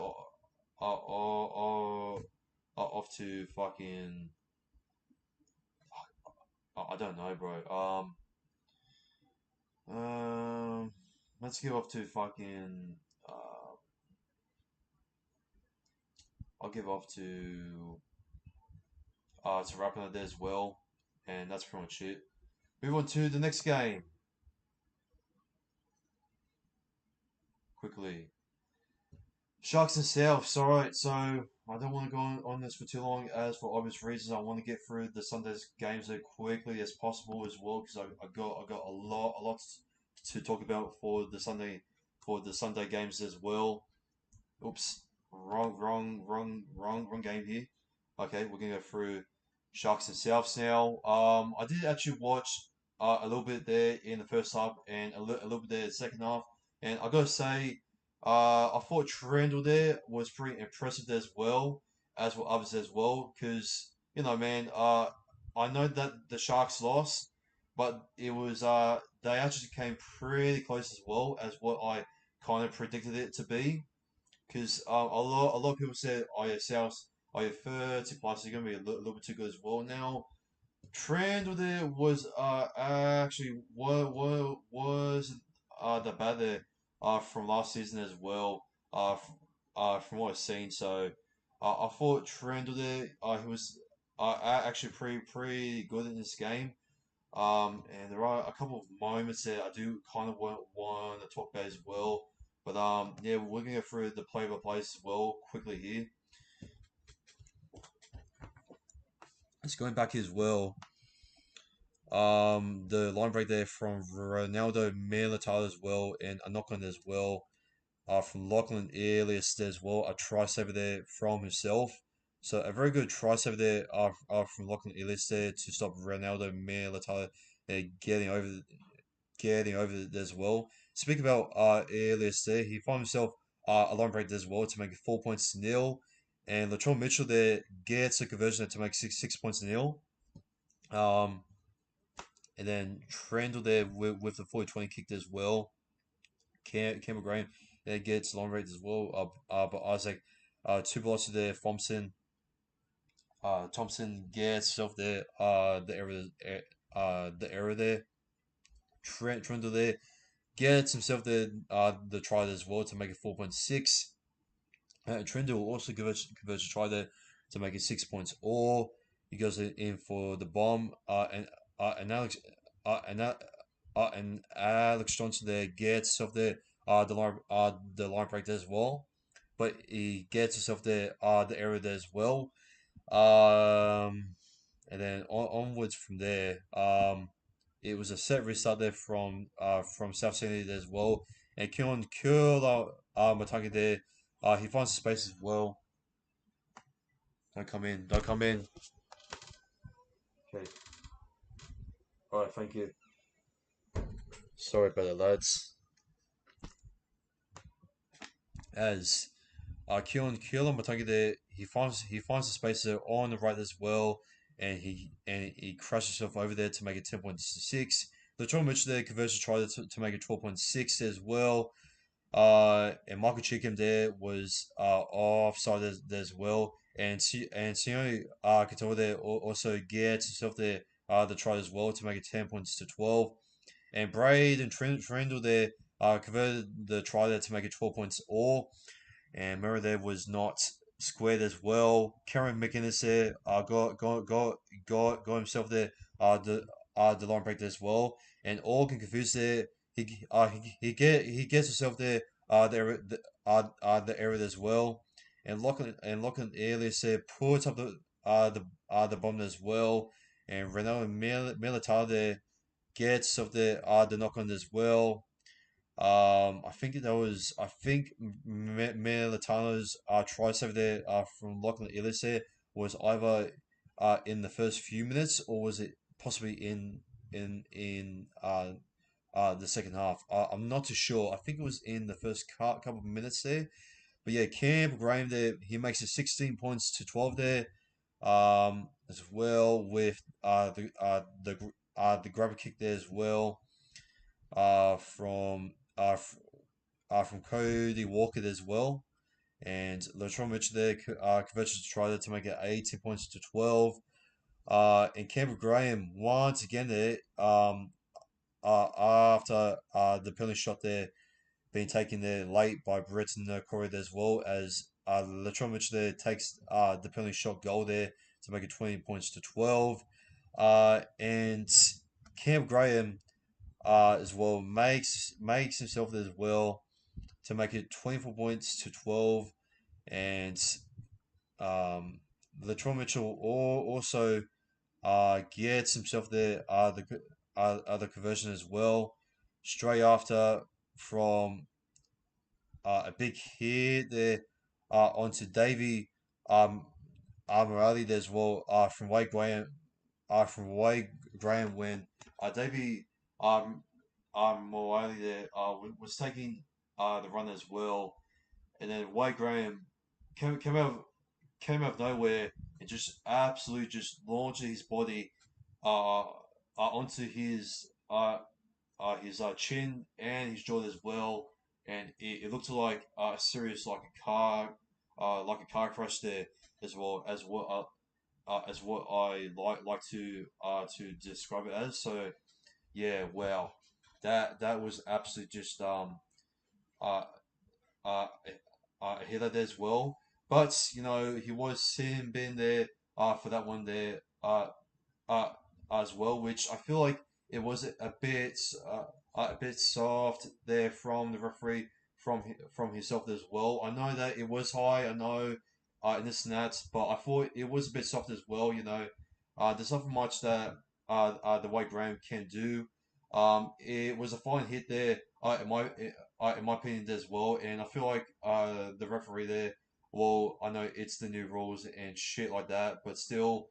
off to fucking. I don't know, bro. Um, let's give off to fucking. Uh, I'll give off to Rapinoe there as well, and that's pretty much it. Move on to the next game quickly. Sharks and Souths. Alright, so I don't want to go on this for too long, as for obvious reasons. I want to get through the Sunday's games as quickly as possible as well, because I got a lot to talk about for the Sunday games as well. Oops, wrong game here. Okay, we're gonna go through Sharks and Souths now. I did actually watch a little bit there in the first half and a little bit there in the second half, and I gotta say, I thought Trendle there was pretty impressive as well as well others as well, because man, I know that the Sharks lost, but it was they actually came pretty close as well as what I kind of predicted it to be. Because a lot of people said, oh yeah, South, oh yeah, 30 plus is going to be a little bit too good as well. Now, trend with it was actually was the bad there from last season as well from what I've seen. So I thought trend with it he was actually pretty good in this game. And there are a couple of moments that I do kind of want to talk about as well. But yeah, we're gonna go through the play by plays as well quickly here. It's going back as well. The line break there from Ronaldo Militao as well, and a knock on as well. From Lachlan Elias as well, a try saver there from himself. So a very good try saver there from Lachlan Elias there to stop Ronaldo Militao getting over as well. Speak about Elias there, he found himself a line break as well to make it 4 points to nil, and Latrell Mitchell there gets a conversion to make six points to nil. Um, and then Trendle there with the 40-20 kicked as well. Campbell Graham there gets long range as well. But Isaac, two blocks to there. Thompson gets himself there. The error there. Trendle there gets himself the try as well to make it 4.6. Trendle will also converge a try there to make it 6 points. Or he goes in for the bomb. And Alex and Alex Johnson there gets himself there the line break there as well, but he gets himself there the error there as well. Um, and then onwards from there, it was a set restart there from South Sydney as well, and Keelan Kula Matagi there, he finds the space as well. Don't come in, don't come in. Okay, all right, thank you. Sorry about the lads. As Keelan Matagi there, he finds the space there on the right as well, and he crashes himself over there to make it 10.6. Latrell Mitchell there converts to try to make it 12.6 as well. And Michael Cheekham there was offside as well, and Sione Katoa there also gets himself there the try as well to make it 10 points to 12. And Braid and Trindle there converted the try there to make it 12 points all, and Murray there was not squared as well. Karen McInnes there got himself there the line break there as well, and all can confuse there. He gets himself there the error as well, and Lachlan Elias there puts up the bomb as well, and Renault Militar there gets of the knock on as well. I think Militano's try save there from Lachlan Ellis there was either in the first few minutes, or was it possibly in the second half. I'm not too sure. I think it was in the first couple of minutes there. But yeah, Camp Graham there, he makes it 16 points to 12 there. As well with the grabber kick there as well. from Cody Walker as well. And Latrell Mitchell there converted to try to make it 18 points to 12. And Campbell Graham once again there after the penalty shot there being taken there late by Breton Corey as well as Latrell Mitchell there takes the penalty shot goal there to make it 20 points to 12. And Cam Graham as well makes himself as well to make it 24 points to 12. And um, Latrell Mitchell also gets himself there the conversion as well straight after from a big hit there onto Davey um Morali there as well from Wade Graham when Davey um Morali there was taking the run as well, and then Wade Graham came out of nowhere and just absolutely just launched his body onto his chin and his jaw as well, and it looked like a serious like a car crash there as what I like to describe it as. So yeah, wow, that was absolutely just uh uh a hitter there as well. But you know he was seen being there for that one there uh, as well, which I feel like it was a bit soft there from the referee from himself as well. I know that it was high, I know, in this and that, but I thought it was a bit soft as well. You know, there's not much that the White Graham can do. It was a fine hit there, in my opinion as well, and I feel like the referee there. Well, I know it's the new rules and shit like that, but still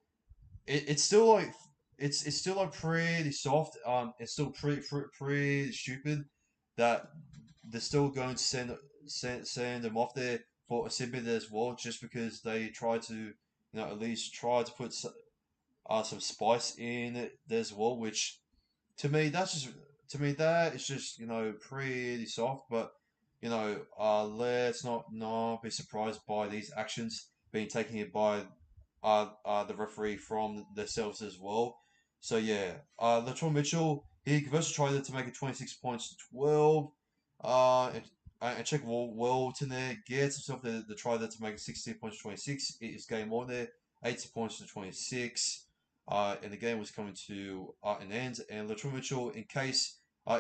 it's still like it's still like pretty soft. It's still pretty stupid that they're still going to send them off there for a sibid as well, just because they try to at least try to put some spice in it as well. Which to me that is just pretty soft. But let's not be surprised by these actions being taken here by the referee from themselves as well. So yeah, Latrell Mitchell he converts tried to make it 26 points to 12. And check Walton there gets himself the try there to make it 16 points to 26. It is game on there, 80 points to 26. And the game was coming to an end. And Latrell Mitchell, in case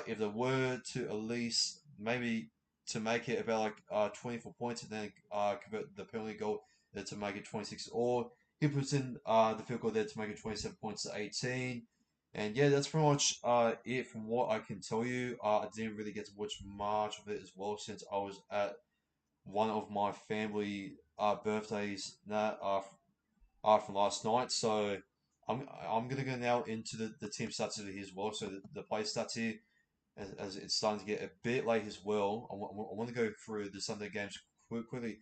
if they were to at least maybe to make it about like 24 points and then convert the penalty goal to make it 26, or he puts in the field goal there to make it 27 points to 18. And yeah, that's pretty much it from what I can tell you. I didn't really get to watch much of it as well since I was at one of my family birthdays from last night. So I'm gonna go now into the team stats here as well. So the play stats here, as it's starting to get a bit late as well. I want to go through the Sunday games quickly,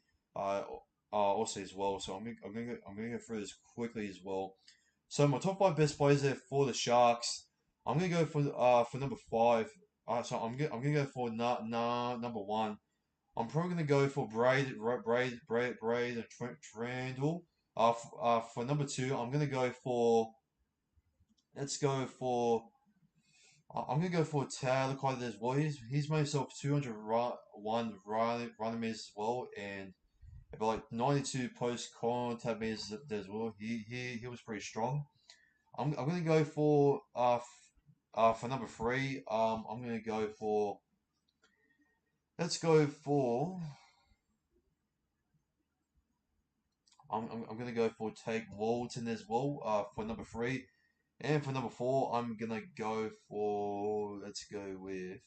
also as well. So I'm gonna go through this quickly as well. So my top five best players there for the Sharks. I'm gonna go for number five. So I'm gonna go for number one. I'm probably gonna go for Braid and Trandle. For number two, I'm gonna go for let's go for I'm gonna go for Taylor Carter as well. He's made himself 201 running meters as well, and about like 92 post contact meters as well. He was pretty strong. I'm gonna go for number three. I'm gonna go for let's go for I'm gonna go for Take Walton as well. For number three, and for number four, I'm gonna go for let's go with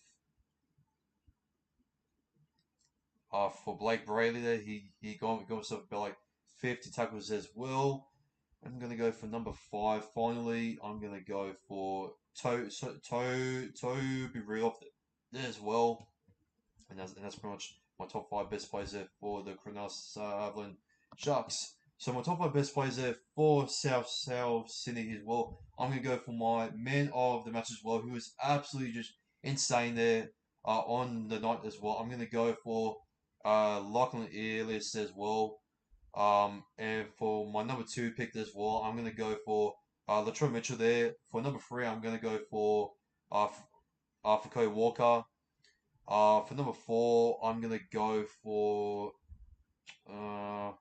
for Blake Brayley there. He got himself about like 50 tackles as well. I'm gonna go for number five. Finally, I'm gonna go for Toby Rudolph there as well, and that's pretty much my top five best players there for the Cronulla Sutherland Sharks. So my top five best players there for South Sydney as well. I'm gonna go for my man of the match as well, who is absolutely just insane there on the night as well. I'm going to go for Lachlan Earlist as well. And for my number two pick as well, I'm going to go for Latrell Mitchell there. For number three, I'm going to go for Cody Walker. For number four, I'm going to go for. Uh,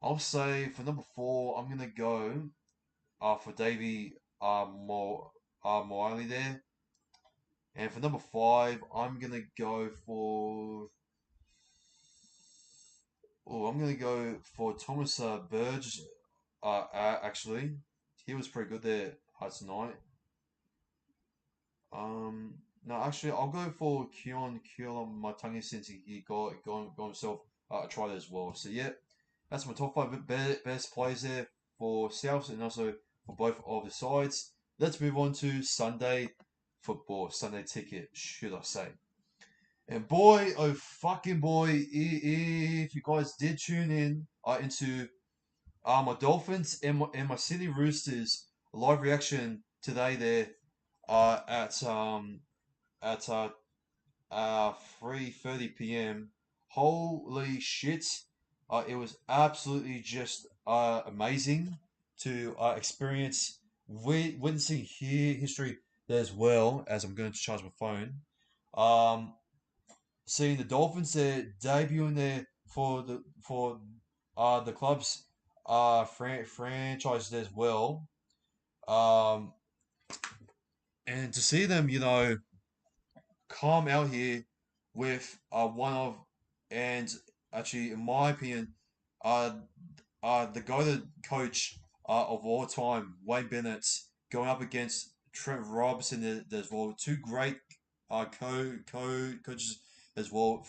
I'll say for number four, I'm going to go for Davey Miley there. And for number five, I'm gonna go for. Oh, I'm gonna go for Thomas Burge. Actually, he was pretty good there tonight. No, actually, I'll go for Keon Matangi since he got himself a try there as well. So yeah, that's my top five best players there for South and also for both of the sides. Let's move on to Sunday football, Sunday ticket, should I say? And boy, oh fucking boy, if you guys did tune in into my Dolphins and my Sydney Roosters live reaction today there at 3:30 p.m. Holy shit! It was absolutely just amazing to experience witnessing history there as well as I'm going to charge my phone. Um, Seeing the Dolphins there debuting there for the club's franchise as well. Um, and to see them, come out here with one of, and actually, in my opinion, uh, the go-to coach of all time, Wayne Bennett, going up against Trent Robinson as well. Two great coaches as well,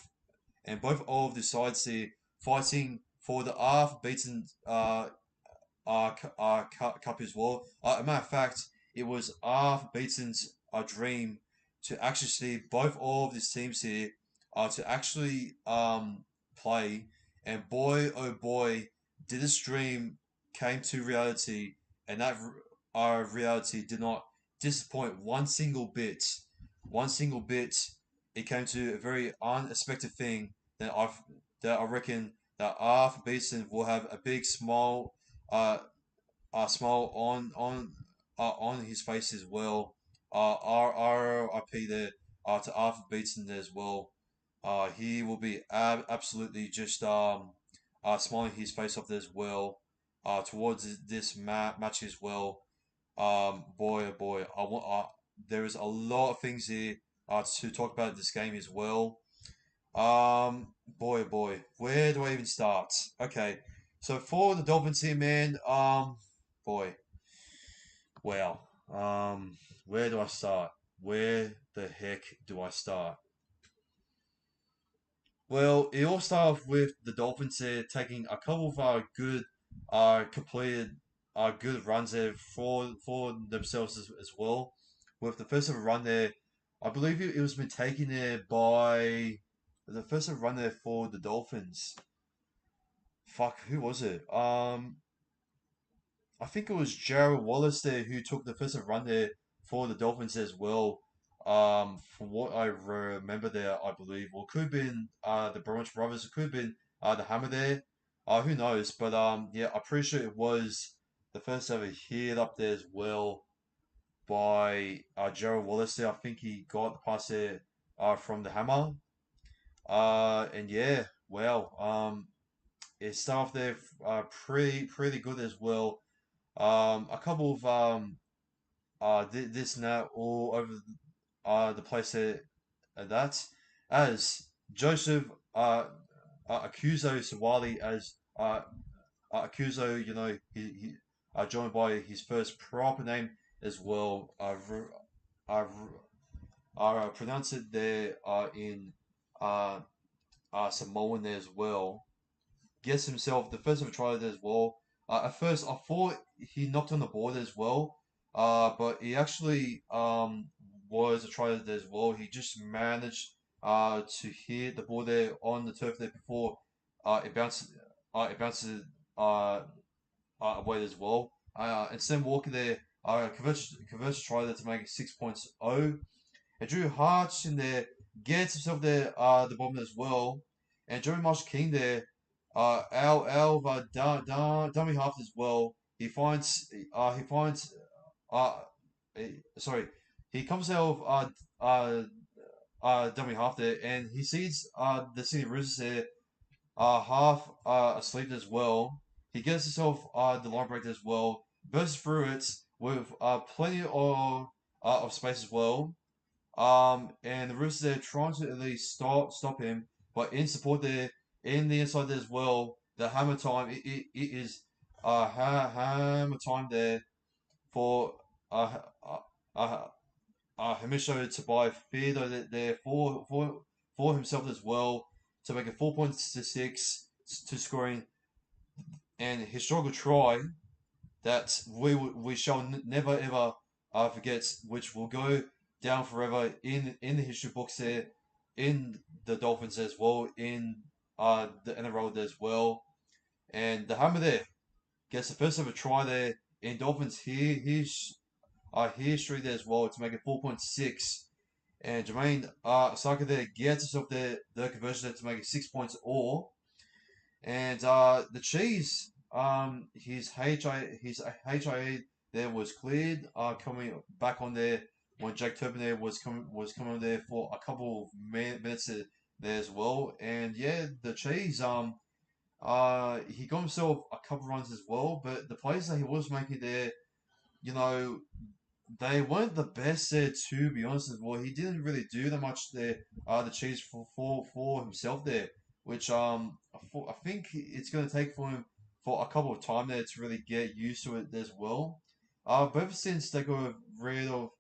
and both of the sides here fighting for the half-beaten cup as well. A matter of fact, it was half Beaton's dream to actually see both of these teams here to actually play. And boy, oh boy, did this dream came to reality, and that reality did not disappoint one single bit. One single bit. It came to a very unexpected thing that I reckon that Arthur Beeson will have a big uh, smile on his face as well. RIP there to Arthur Beeson as well. He will be absolutely just smiling his face off as well towards this match as well. Boy, oh boy, there is a lot of things here to talk about this game as well. Boy, oh boy, where do I even start? Okay, so for the Dolphins here, man, boy, well, where do I start? Where the heck do I start? Well, it all started off with the Dolphins there taking a couple of good, completed, good runs there for themselves as well. With the first ever run there, I believe it was been taken there by the first ever run there for the Dolphins. Fuck, who was it? I think it was Jared Wallace there who took the first run there for the Dolphins as well. From what I remember there, I believe, well, could have been the Bromwich brothers, it could have been the Hammer there. Who knows? But yeah, I'm pretty sure it was the first ever hit up there as well by Jared Wallace there. I think he got the pass there from the Hammer. And yeah, well, it started off there pretty good as well. A couple of this and that all over the place there at that as Joseph Accuso Sawali as Accuso, joined by his first proper name as well. I pronounce it there in uh, Samoan there as well. Gets himself the first ever try there as well. At first, I thought he knocked on the board as well, but he actually was a try there as well. He just managed to hit the ball there on the turf there before it bounces uh, away as well. And Sam Walker there converts try there to make it 6.0. And Drew Hart in there gets himself there the bottom as well. And Jeremy Marshall King there, dummy half as well. He finds uh, sorry, he comes out of dummy half there, and he sees the Sydney Roosters there half asleep as well. He gets himself the line break as well, bursts through it with plenty of space as well. And the Roosters there trying to at least stop him, but in support there, in the inside there as well. The hammer time, it is hammer time there for uh, uh, uh, Hamisho to buy Theodore there for himself as well to make it 4 points to 6 to scoring and historical try that we shall never ever forget, which will go down forever in the history books there, in the Dolphins as well, in the NRL as well, and the hammer there gets the first ever try there in Dolphins history there as well to make it 4.6. And Jermaine Saka there gets himself the conversion there to make it 6 points all. And the cheese, his HIA there was cleared. Coming back on there when Jake Turpin there was coming on there for a couple of minutes there as well. And yeah, the cheese he got himself a couple runs as well. But the plays that he was making there, you know, they weren't the best there, to be honest as well. He didn't really do that much there, the cheese for himself there, which I think it's going to take for him for a couple of time there to really get used to it as well. But ever since they got rid of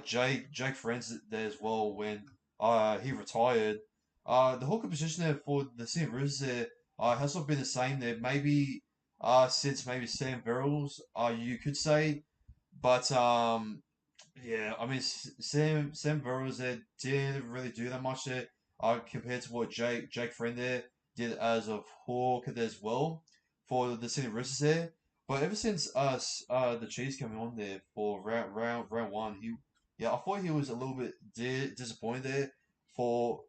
Jake Friends there as well when he retired, the hooker position there for the Sydney Roosters there has not been the same there. Maybe since maybe Sam Verrills, you could say. But yeah, I mean Sam Burrows there didn't really do that much there compared to what Jake Friend there did as a hawker there as well for the Sydney Roosters there. But ever since the Chiefs coming on there for round one, I thought he was a little bit disappointed there for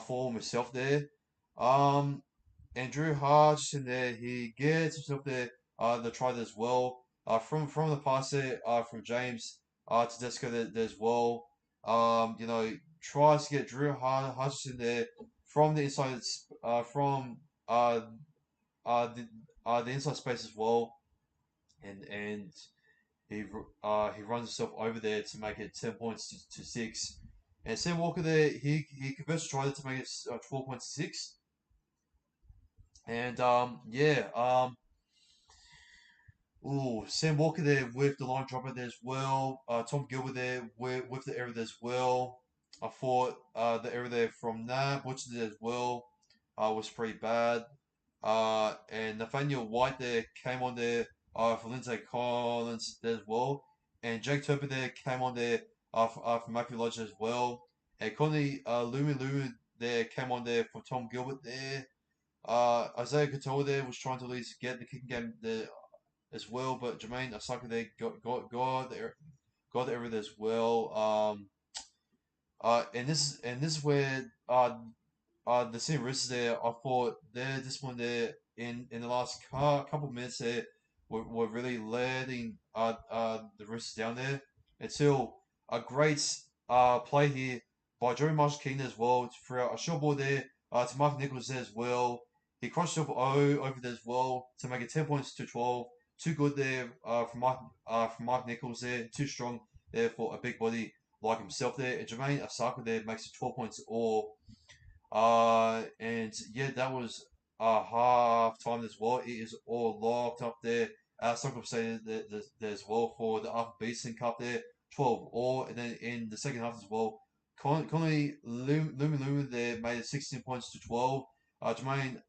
for myself there. Um, Andrew Hodgson there, he gets himself there, the try there as well. From the pass there, from James to Desco there as well. Tries to get Drew Hodgson there from the inside, from the the inside space as well, and he runs himself over there to make it 10 points to 6. And Sam Walker there, he converts a try there to make it 12 points to 6. And ooh, Sam Walker there with the line dropper there as well. Tom Gilbert there with the error there as well. I thought the error there from Butcher there as well was pretty bad. And Nathaniel White there came on there for Lindsay Collins there as well. And Jake Turpin there came on there for Matthew Lodge as well. And Conley Lumi there came on there for Tom Gilbert there. Isaiah Katoa there was trying to at least get the kicking game there as well, but Jermaine Osaka there got the error there as well. And this is where the Sydney Roosters there, I thought their discipline there in the last couple of minutes there were really letting the Roosters down there until a great play here by Jeremy Marshall King as well for a short ball there to Mark Nichols there as well. He crossed over over there as well to make it 10 points to 12. Too good there from Mark Nichols there. Too strong there for a big body like himself there. And Jermaine Osaka there makes it 12 points all. And yeah, that was half time as well. It is all locked up there. Stockholm Stadium there as well for the Arthur Beeson Cup there. 12 all. And then in the second half as well, Conley Lumi there made it 16 points to 12. Jermaine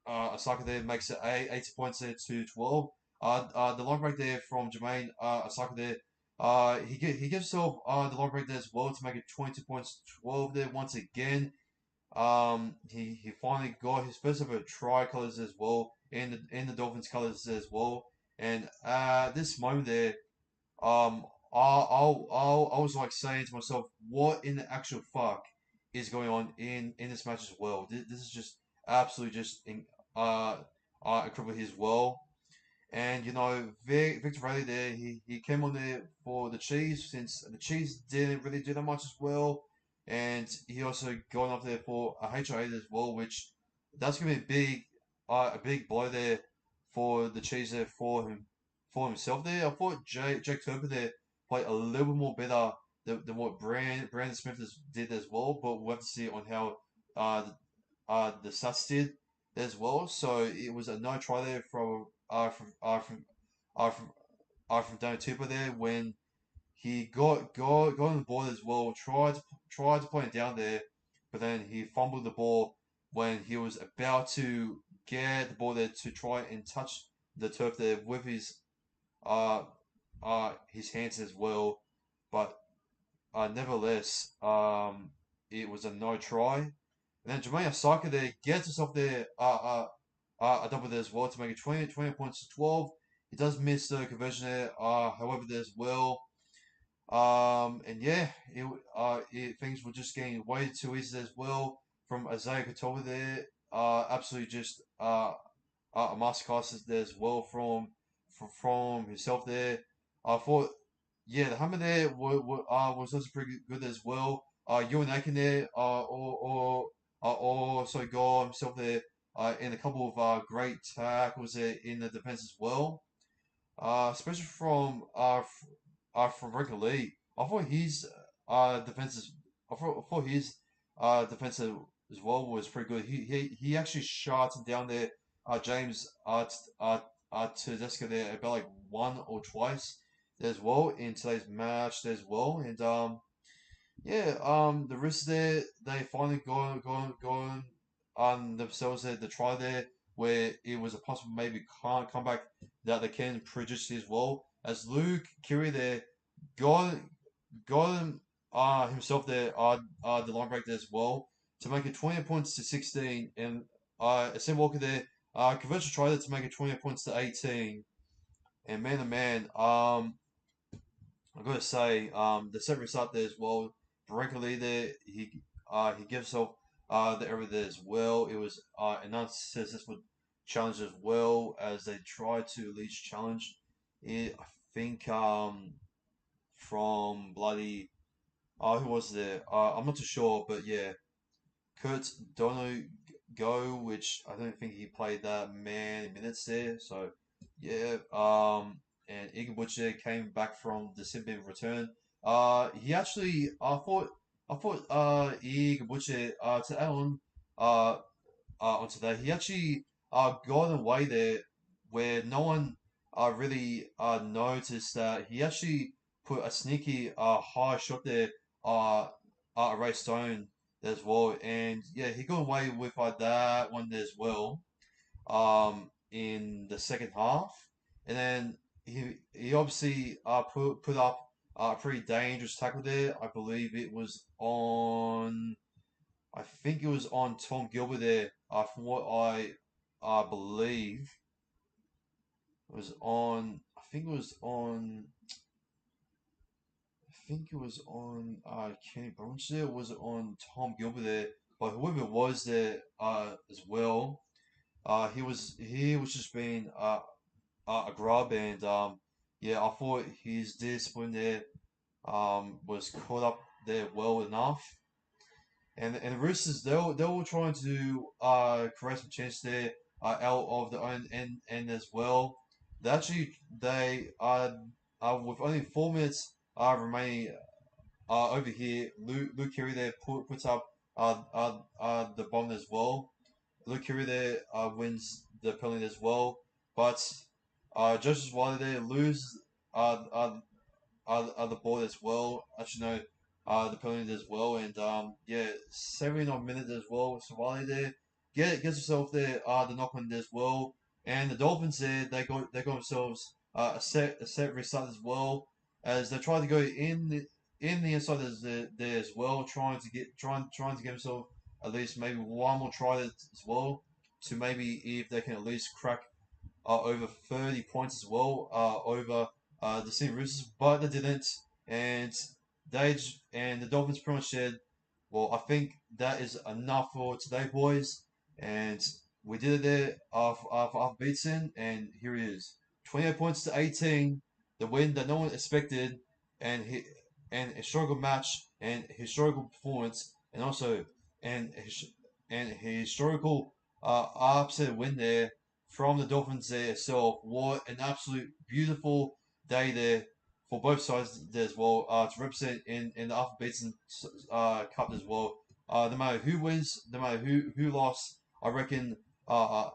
Osaka there makes it 80 points there to 12. The long break there from Jermaine Osaka there. He gives himself the long break there as well to make it 22 points to 12 there once again. He finally got his first ever tri-colors as well in the Dolphins colors as well. And this moment there, I was like saying to myself, what in the actual fuck is going on in this match as well? This is just absolutely uh, incredible as well. And Victor Riley there, he came on there for the Chiefs since the Chiefs didn't really do that much as well, and he also gone up there for a HIA as well, which that's gonna be a big blow there for the Chiefs there for himself there. I thought Jake Turpin there played a little bit more better than what Brandon Smith did as well, but we'll have to see on how uh the stats did as well. So it was a no try there from Daniel Tupper there when he got on the board as well. Tried to play it down there, but then he fumbled the ball when he was about to get the ball there to try and touch the turf there with uh his hands as well. But nevertheless, it was a no try. And then Jermaine Osaka there gets himself there a double there as well to make it 20 points to 12. He does miss the conversion there, however, there as well. And yeah, things were just getting way too easy as well from Isaiah Katoa there. Absolutely just a masterclass there as well from himself there. I thought, yeah, the hammer there was also pretty good as well. Ewan Aiken there, also got himself there in a couple of great tackles there in the defense as well. Especially from Ricky Lee. I thought his defenses, I thought his defense as well was pretty good. He actually shot him down there, James Tedesco there about like one or twice as well in today's match as well. And yeah, the risks there, they finally gone on themselves there, the try there, where it was a possible maybe comeback that they can produce as well. As Luke Keary there got got him, himself there, the line break there as well, to make it 20 points to 16, and Sam Walker there, conversion try there to make it 20 points to 18. And man to man, I've got to say, the set restart there as well. Lee there, he gives himself the error there as well. It was an unsuccessful challenge as well as they tried to at least challenge it. I think from bloody who was there? I'm not too sure, but yeah, Kurt Dono go, which I don't think he played that many minutes there. So yeah, and Igor Butcher came back from the Simpson return. He actually, I thought, Igor Butcher, to add on, uh, onto that, he actually, got away there where no one, really, noticed that he actually put a sneaky, high shot there, Ray Stone as well, and yeah, he got away with that one as well in the second half, and then he obviously put up a pretty dangerous tackle there. I believe it was on. I think it was on Tom Gilbert there. From what I believe, it was on. I think it was on. I think it was on Kenny Brunch there. Or was it on Tom Gilbert there? But whoever it was there as well. He was just being a grub, and yeah, I thought his discipline there was caught up there well enough. And the Roosters, they were trying to create some chance there out of their own end as well. They with only 4 minutes remaining over here, Luke Keary there puts up the bomb as well. Luke Keary there wins the penalty as well, but Joseph Wiley there lose uh, uh, the ball as well. Actually, no, the penalty as well. And yeah, 79 minutes as well. So Wiley there gets himself there the knock on as well. And the Dolphins there, they got themselves a set restart as well as they try to go in the inside there as well, trying to get himself at least maybe one more try as well to maybe if they can at least crack over 30 points as well over the St. Roosters, but they didn't, and and the Dolphins pretty much said, "Well, I think that is enough for today, boys," and we did it there after Beatson, and here he is, 28 points to 18, the win that no one expected, and he and historical match and historical performance, and also and his, and historical upset win there from the Dolphins there itself. What an absolute beautiful day there for both sides there as well to represent in the Alpha Beatson Cup as well. No matter who wins, no matter who lost, I reckon Alpha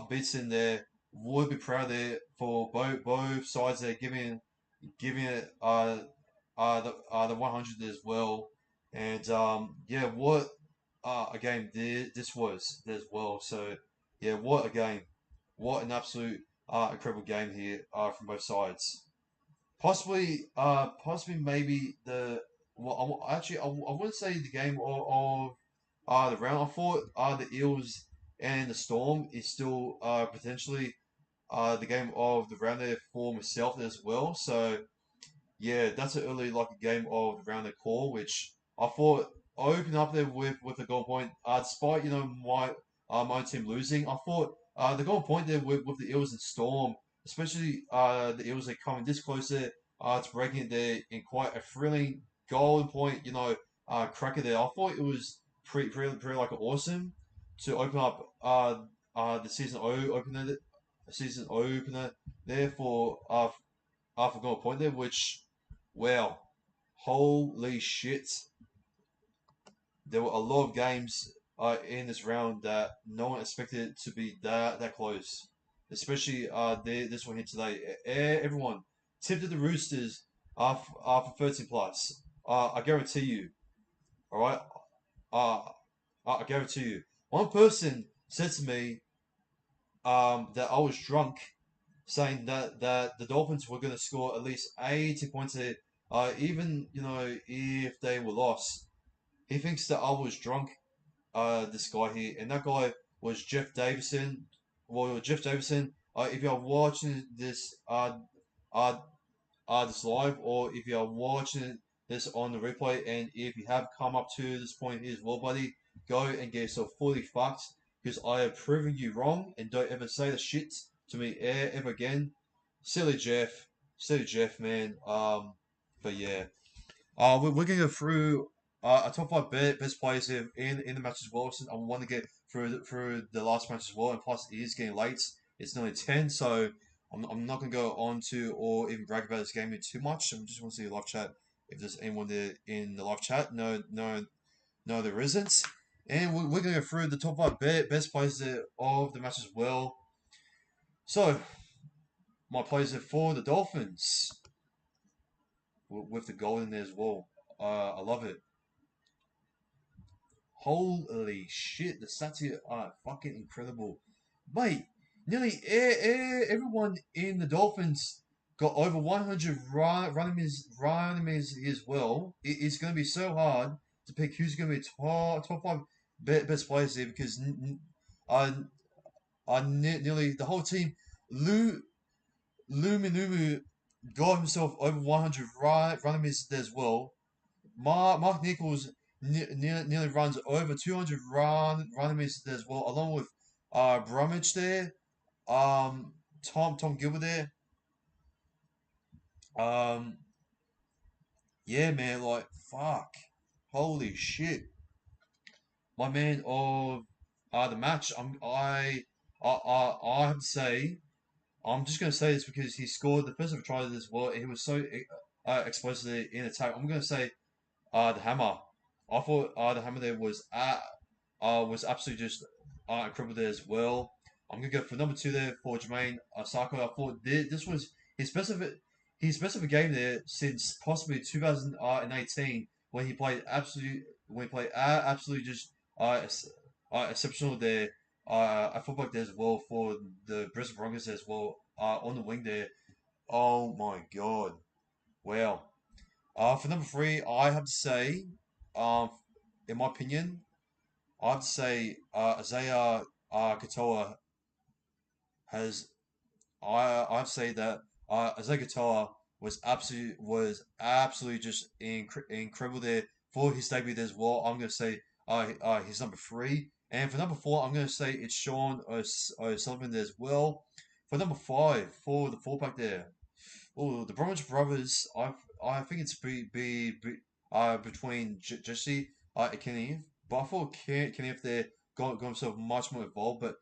Beatson there would be proud there for both sides there giving it the 100 as well. And yeah, what a game this was as well. So yeah, what a game, what an absolute incredible game here from both sides. Possibly maybe the well, actually I wouldn't say the game of the round. I thought the Eels and the Storm is still potentially the game of the round there for myself as well. So yeah, that's an early like a game of the round the core, which I thought opened up there with a goal point. Despite my own team losing, I thought the goal point there with the Eels and Storm, especially the Eels are coming this closer to breaking it there in quite a thrilling golden point. Cracker there. I thought it was pretty like awesome to open up the season opener there for goal point there, which wow, holy shit! There were a lot of games in this round that no one expected it to be that close. Especially this one here today. Everyone tipped the Roosters for 13 plus. I guarantee you. All right. Uh, I guarantee you. One person said to me that I was drunk, saying that the Dolphins were going to score at least 80 points here, even if they were lost. He thinks that I was drunk, this guy here, and that guy was Jeff Davison. Well, Jeff Davison, if you're watching uh, this live, or if you're watching this on the replay, and if you have come up to this point here as well, buddy, go and get yourself fully fucked, because I have proven you wrong, and don't ever say the shit to me ever again. Silly Jeff, man. But yeah. We're gonna go through a top five best players here in the match as well. So I want to get through the last match as well, and plus it is getting late. It's nearly 10, so I'm not gonna go on to or even brag about this game here too much. I just want to see the live chat if there's anyone there in the live chat. No, there isn't. And we're gonna go through the top five best players of the match as well. So my players are for the Dolphins with the gold in there as well. I love it. Holy shit, the stats here are fucking incredible. Mate, nearly everyone in the Dolphins got over 100 running meters as well. It's going to be so hard to pick who's going to be top five best players here because uh, nearly the whole team. Lou Minumu got himself over 100 running meters as well. Mark Nichols nearly runs over 200 running meters as well, along with Bromwich there, Tom Gilbert there. Um, yeah, man, like fuck, holy shit, my man of the match. I have to say, I'm just gonna say this because he scored the first ever try as well. He was so explosive in attack. I'm gonna say the hammer. I thought the hammer there was absolutely just incredible there as well. I'm gonna go for number two there for Jermaine Sako. I thought this was his best of a game there since possibly 2018 when he played absolutely just exceptional there. I thought back there as well for the Brisbane Broncos as well on the wing there. Oh my god! Wow. For number three, I have to say, um, in my opinion, I have to say Isaiah Katoa has. I have to say that Isaiah was absolutely just incredible there for his debut there as well. I'm gonna say he's number three, and for number four, I'm gonna say it's Sean O'Sullivan there as well. For number five, for the fullback there, oh, the Bromwich brothers. I think it's between Jesse and Kenny, but I thought Kenny if they got himself much more involved. But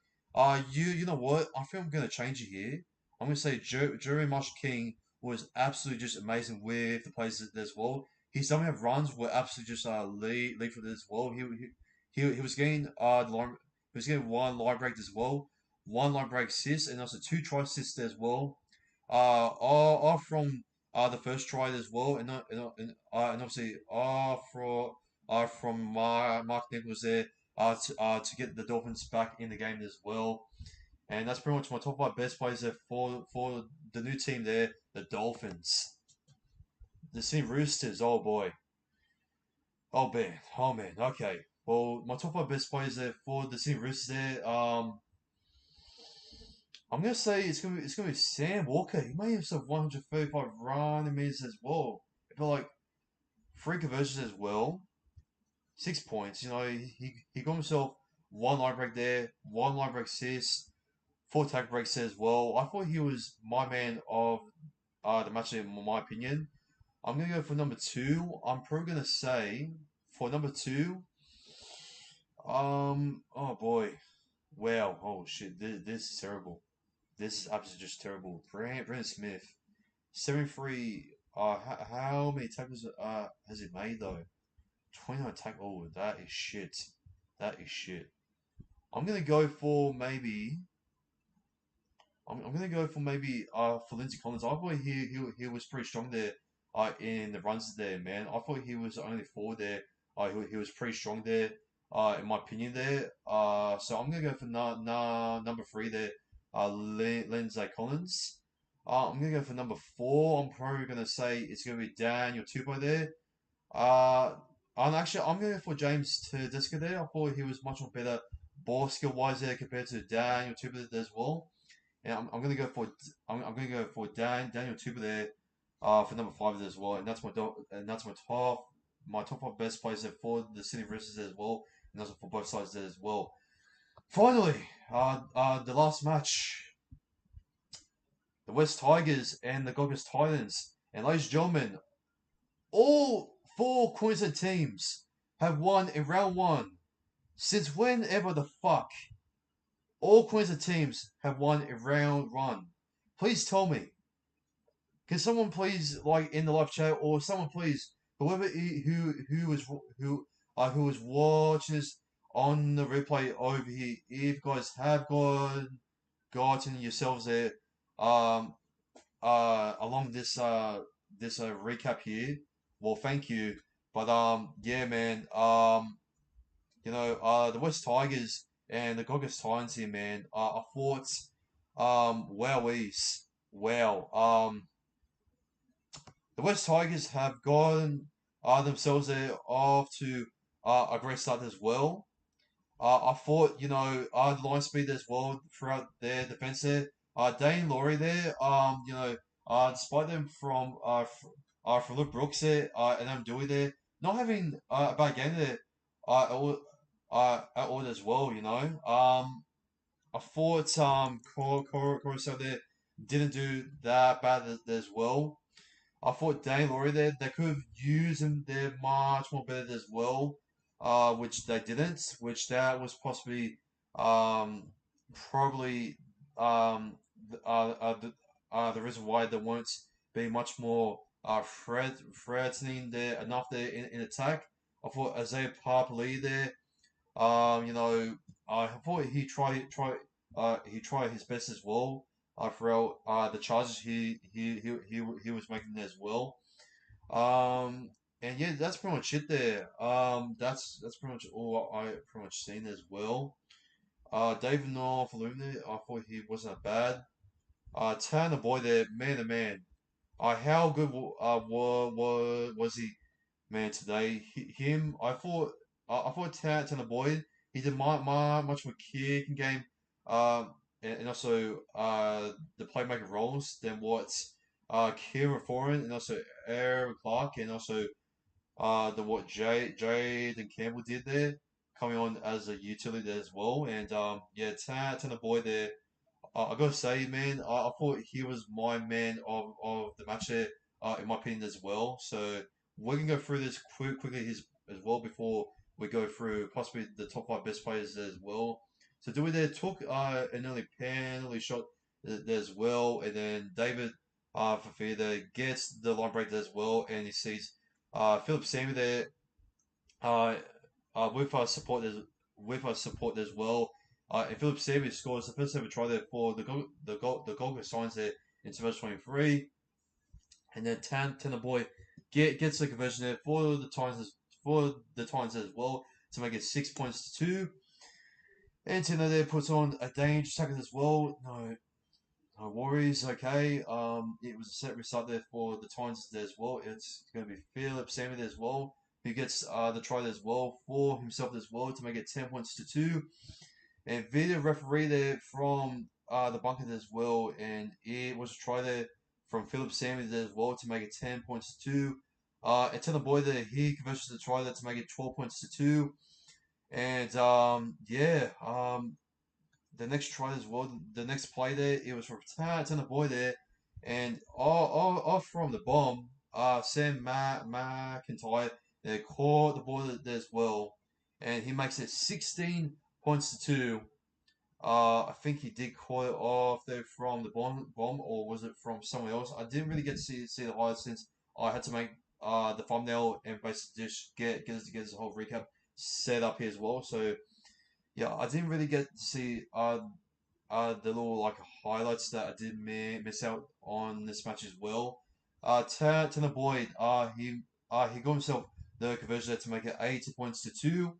you know what? I think I'm gonna change it here. I'm gonna say Jerry Marshall King was absolutely just amazing with the plays as well. His some of runs were absolutely just lead for this as well. He was getting he was getting one line break as well, one line break assist, and also two try assists as well are from the first try as well, and obviously from Mark Nichols there to get the Dolphins back in the game as well. And that's pretty much my top five best players there for the new team there, the Dolphins. The Sydney Roosters, oh boy. Oh man, okay. Well, my top five best players there for the Sydney Roosters there, I'm gonna say it's gonna be Sam Walker. He made himself 135 running meters as well. But like three conversions as well, 6 points. You know, he got himself one line break there, one line break assist, four tag breaks as well. I thought he was my man of the match in my opinion. I'm gonna go for number two. I'm probably gonna say for number two, oh boy, wow, oh shit, this is terrible. This is absolutely just terrible. Brandon Smith, 73. How many tackles has he made though? 29 tackle. Oh, that is shit. That is shit. I'm gonna go for maybe. I'm gonna go for maybe for Lindsay Collins. I thought he was pretty strong there in the runs there, man. I thought he was only four there. He was pretty strong there. In my opinion there. So I'm gonna go for number three there. Lindsay Collins. I'm gonna go for number four. I'm probably gonna say it's gonna be Daniel Tupou there. Uh, I'm gonna go for James Tedesco there. I thought he was much more better ball skill wise there compared to Daniel Tupou as well. And I'm gonna go for I'm gonna go for Daniel Tupou there. For number five as well, and that's my top five best players there for the Sydney Roosters as well, and also for both sides there as well. Finally, the last match, the West Tigers and the Gold Coast Titans. And ladies and gentlemen, all four Queensland teams have won in round one since whenever the fuck all Queensland teams have won in round one. Please tell me. Can someone please like in the live chat or someone please whoever who was watching this on the replay over here, if you guys have gotten yourselves there um along this recap here. Well, thank you. But yeah, man. The West Tigers and the Gold Coast Titans here, man. I thought, wowies, wow. The West Tigers have gotten themselves there off to a great start as well. I thought, the line speed as well throughout their defense there. Dane Laurie there, despite them from Luke Brooks there, and them Dewey there, not having a bad game there, at all as well, I thought Coruscant there didn't do that bad as well. I thought Dane Laurie there, they could have used him there much more better as well, which they didn't, which that was possibly, probably, the reason why they won't be much more threatening there enough there in attack. I thought Isaiah Papali there, I thought he tried his best as well. Throughout the charges he was making as well. And yeah, that's pretty much it there. That's pretty much all I pretty much seen as well. David North Illuminated, I thought he wasn't that bad. Tanner Boy there, man to man. How good was he, man, today? I thought Tanner Boyd, he did much more kicking game, and also the playmaker roles than what Kieran Foran, and also Aaron Clark, and also the what Jaden Campbell did there, coming on as a utility there as well. And yeah, Tanner Boyd there. I gotta say, man, I thought he was my man of the match there, in my opinion as well. So we're gonna go through this quickly as well before we go through possibly the top five best players as well. So Dewey there took an early penalty shot there as well, and then David Fafita there gets the line break there as well, and he sees Philip Sammy there uh, with our support as well. And Philip Savage scores the first ever try there for the Gold Coast Signs there in 2023, and then Tanner Boy gets the conversion there for the Titans as well to make it 6 points to 2. And Tanner there puts on a dangerous tackle as well. No worries, okay. It was a set restart there for the Titans there as well. It's going to be Philip Sammy there as well, who gets the try there as well for himself as well to make it 10 points to 2. And video referee there from the bunker there as well, and it was a try there from Philip Sammy there as well to make it 10 points to 2. And tell the boy that he converts the try there to make it 12 points to 2. And yeah, the next try as well, the next play there, it was from Tanner Boy there, and off from the bomb, Sam McIntyre they caught the ball there as well, and he makes it 16 points to 2. I think he did call it off there from the bomb, or was it from someone else? I didn't really get to see the highlights since I had to make the thumbnail and basically just get the whole recap set up here as well. So yeah, I didn't really get to see the little like highlights that I did miss out on this match as well. Tanner Boyd, he got himself the conversion there to make it 80 points to 2,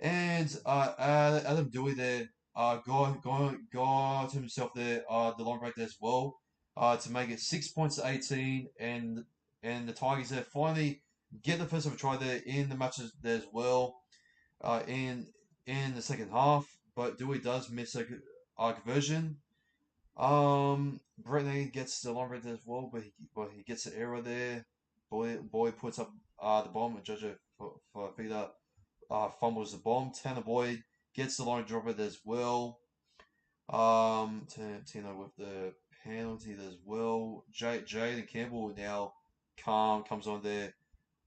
and Adam Dewey there got himself there the long break there as well to make it 6 points to 18, and the Tigers there finally get the first ever try there in the matches there as well in the second half, but Dewey does miss a conversion. Brittany gets the long break as well, but he gets an error there. Boy puts up the bomb, and Judge for Peter fumbles the bomb. Tanner Boyd gets the line dropper as well. Tino with the penalty as well. Jaden Campbell now comes on there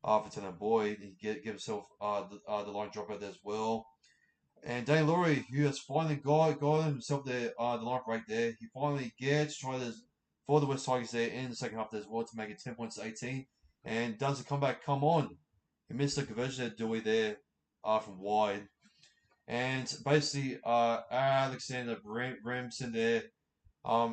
for Tanner Boyd. He give himself the line dropper as well. And Dane Laurie, who has finally got himself the line break there, he finally gets try this for the West Tigers there in the second half as well to make it 10 points to 18. And does the comeback come on? He missed the conversion there, Dewey there from wide. And basically, Alexander Brimson there,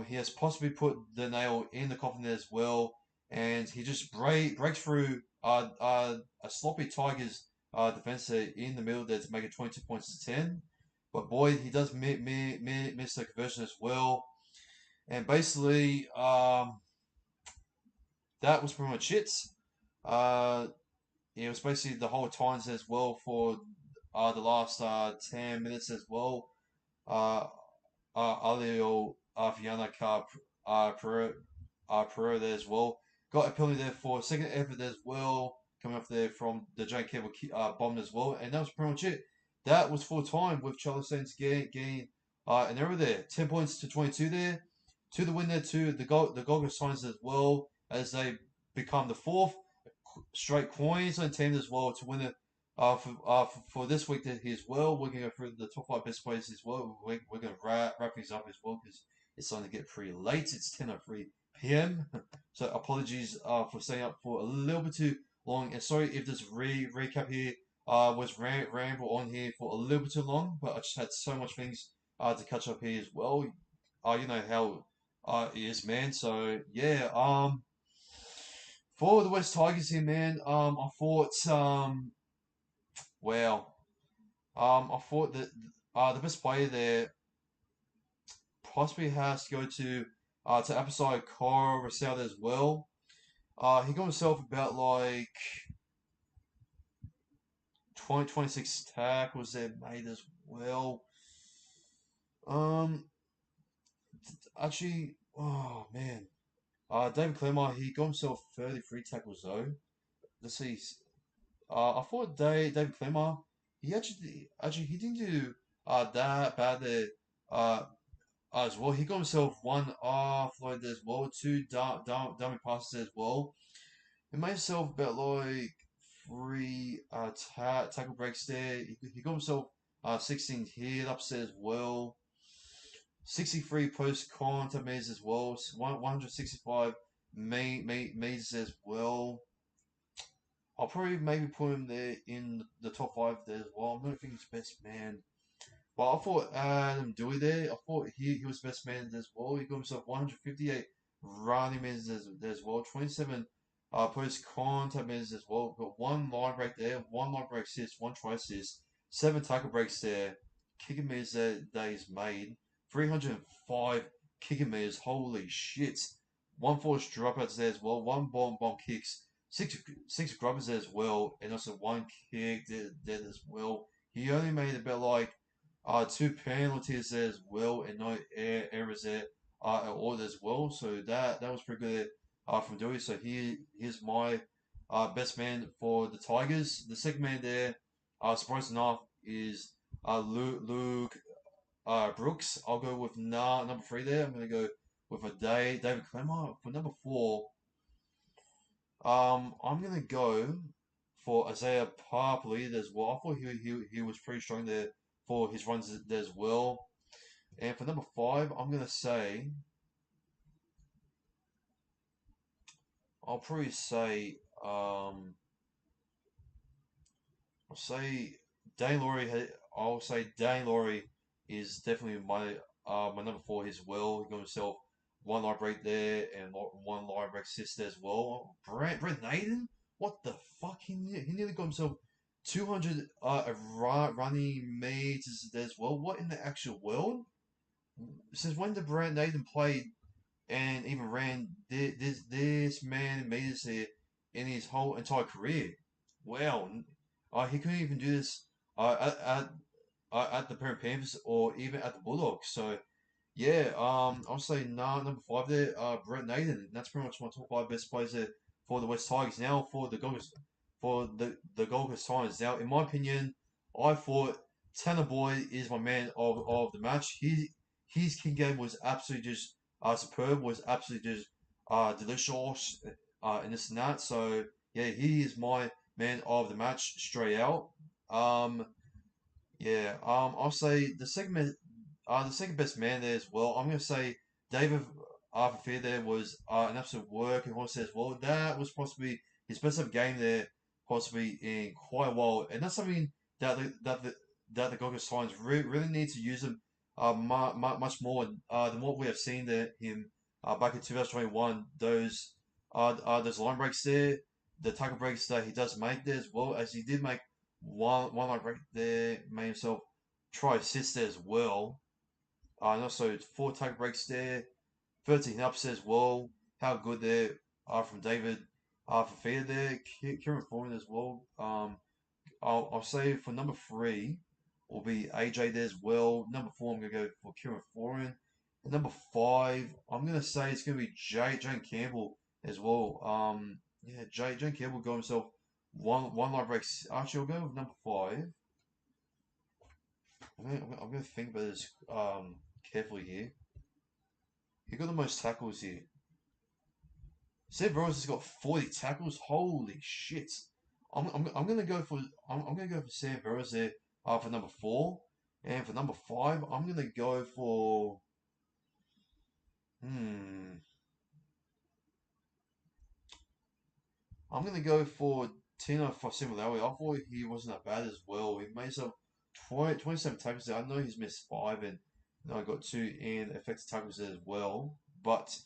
he has possibly put the nail in the coffin there as well. And he just breaks through a sloppy Tigers defense there in the middle there to make it 22 points to 10. But boy, he does miss the conversion as well. And basically, that was pretty much it. Uh, it was basically the whole Titans as well for the last 10 minutes as well. Uh, Alio Viana Pereira there as well. Got a penalty there for second effort as well, coming off there from the Jane Cable bomb as well. And that was pretty much it. That was full time with Charlie Saints getting an error there. 10 points to 22 there. To the win there to the Gold Signs as well, as they become the fourth straight Queensland team as well to win it for this week here as well. We're going to go through the top five best players as well. We're going to wrap things up as well because it's starting to get pretty late. It's 10:03 p.m. So apologies for staying up for a little bit too long. And sorry if this recap here was ramble on here for a little bit too long, but I just had so much things to catch up here as well. You know how it is, man. So yeah, for the West Tigers here, man, I thought, well, I thought that the best player there possibly has to go to Episode Coruscant as well. He got himself about like 26 tackles there made as well. Um, actually, oh man. David Clemmer, he got himself 33 tackles though. Let's see. I thought David Clemmer, he actually he didn't do that bad there. Uh, as well. He got himself one offload as well, two dummy passes as well. He made himself about like three tackle breaks there. He got himself 16 hit ups as well. 63 post contact meters as well. 165 meters as well. I'll probably maybe put him there in the top five there as well. I don't think he's best man. But I thought Adam Dewey there, I thought he was best man as well. He got himself 158 running minutes as well, 27 post contact minutes as well. Got one line break there, one line break assist, one try assist, seven tackle breaks there, kicking meters that he's made, 305 kicking meters. Holy shit! One forced dropouts there as well, one bomb kicks, six grubbers there as well, and also one kick there as well. He only made about like two penalties there as well, and no errors there at all as well. So that was pretty good from Dewey. So here's my best man for the Tigers. The second man there, surprising enough, is Luke Brooks. I'll go with number three there. I'm gonna go with a David Clemmer for number four. I'm gonna go for Isaiah Papali as well. I thought he was pretty strong there for his runs there as well. And for number five, I'm gonna say I'll probably say I'll say Dane Laurie. I'll say Dane Laurie is definitely my number four as well. He got himself one line break there and one line break assist as well. Brent Naden, what the fuck? He nearly got himself 200 running meters as well. What in the actual world? Since when did Brent Naden play and even ran this man meters here in his whole entire career? Wow, he couldn't even do this at the Parent Panthers or even at the Bulldogs. So yeah, I'll say number five there, Brett Nathan. That's pretty much my top five best players there for the West Tigers. Now for the Gold Coast Titans. Now, in my opinion, I thought Tanner Boyd is my man of the match. His king game was absolutely just superb. Was absolutely just delicious in this and that. So yeah, he is my man of the match straight out. Um, yeah. I'll say the second best man there as well. I'm gonna say David Arthur there was an absolute workhorse as well. That was possibly his best ever game there, possibly in quite a while, and that's something that the Gold Coast Titans really need to use him much more than what we have seen him back in 2021. Those line breaks there, the tackle breaks that he does make there as well, as he did make one line break there, made himself try assist there as well. And also four tackle breaks there, 13 ups as well. How good there from David Fafita there, Kieran Foran as well. I'll say for number three will be AJ there as well. Number four, I'm gonna go for Kieran Foran. And number five, I'm gonna say it's gonna be Jane Campbell as well. Yeah, Jane Campbell got himself one line breaks. Actually, I'll go with number five. I'm gonna think about this carefully here. He got the most tackles here. Sam Rose has got 40 tackles. Holy shit! I'm gonna go for I'm gonna go for Sam Burrows there for number four, and for number five I'm gonna go for hmm I'm gonna go for Tino Fasimulau. I thought he wasn't that bad as well. He made some 27 tackles there. I know he's missed five and I got two in effective tackles as well, but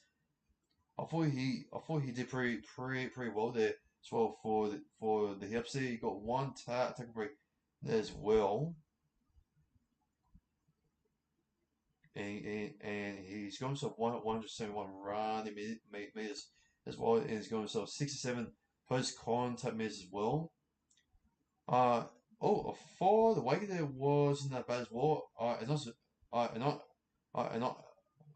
I thought he did pretty well there as well for the hips there. He got one tackle break there as well, and he's going himself 171 running meters as well, and he's going himself 67 post contact meters as well. Uh for the weight there wasn't that bad as well. And also and not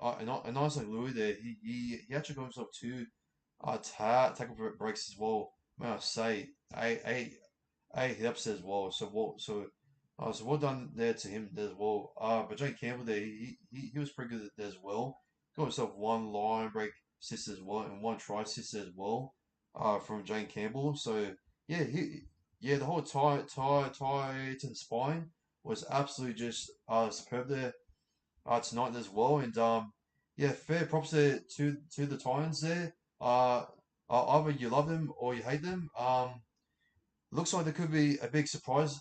and nice like Louis there, he actually got himself two tackle breaks as well. May I say, he upset as well. So well done there to him as well. But Jake Campbell there, he was pretty good there as well. Got himself one line break assist as well and one try assist as well. From Jane Campbell. So yeah, the whole Titan spine was absolutely just superb there tonight as well. And yeah, fair props there to the Titans there. Either you love them or you hate them. Looks like there could be a big surprise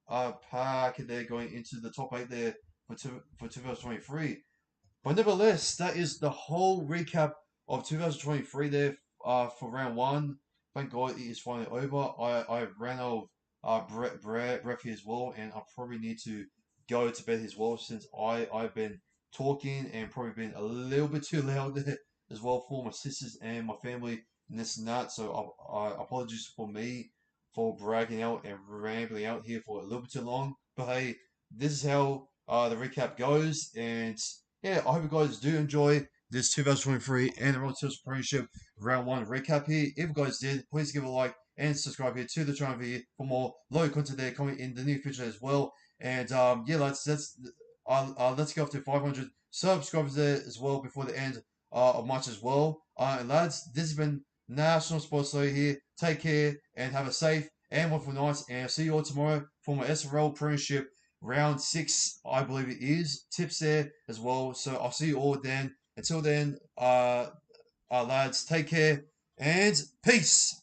pack there going into the top eight there for 2023. But nevertheless, that is the whole recap of 2023 there for round one. Thank God it is finally over. I ran out of breath here as well, and I probably need to go to bed as well since I've been talking and probably been a little bit too loud there as well for my sisters and my family and this and that. So I apologies for me for bragging out and rambling out here for a little bit too long. But hey, this is how the recap goes, and yeah, I hope you guys do enjoy this 2023 NRL Telstra Premiership Round 1 recap here. If you guys did, please give a like and subscribe here to the channel here for more local content there coming in the near future as well. And yeah, let's go up to 500 subscribers there as well before the end of March as well. And lads, this has been National Sports League here. Take care and have a safe and wonderful night. And I'll see you all tomorrow for my SRL Premiership round 6, I believe it is. Tips there as well. So I'll see you all then. Until then, lads, take care and peace.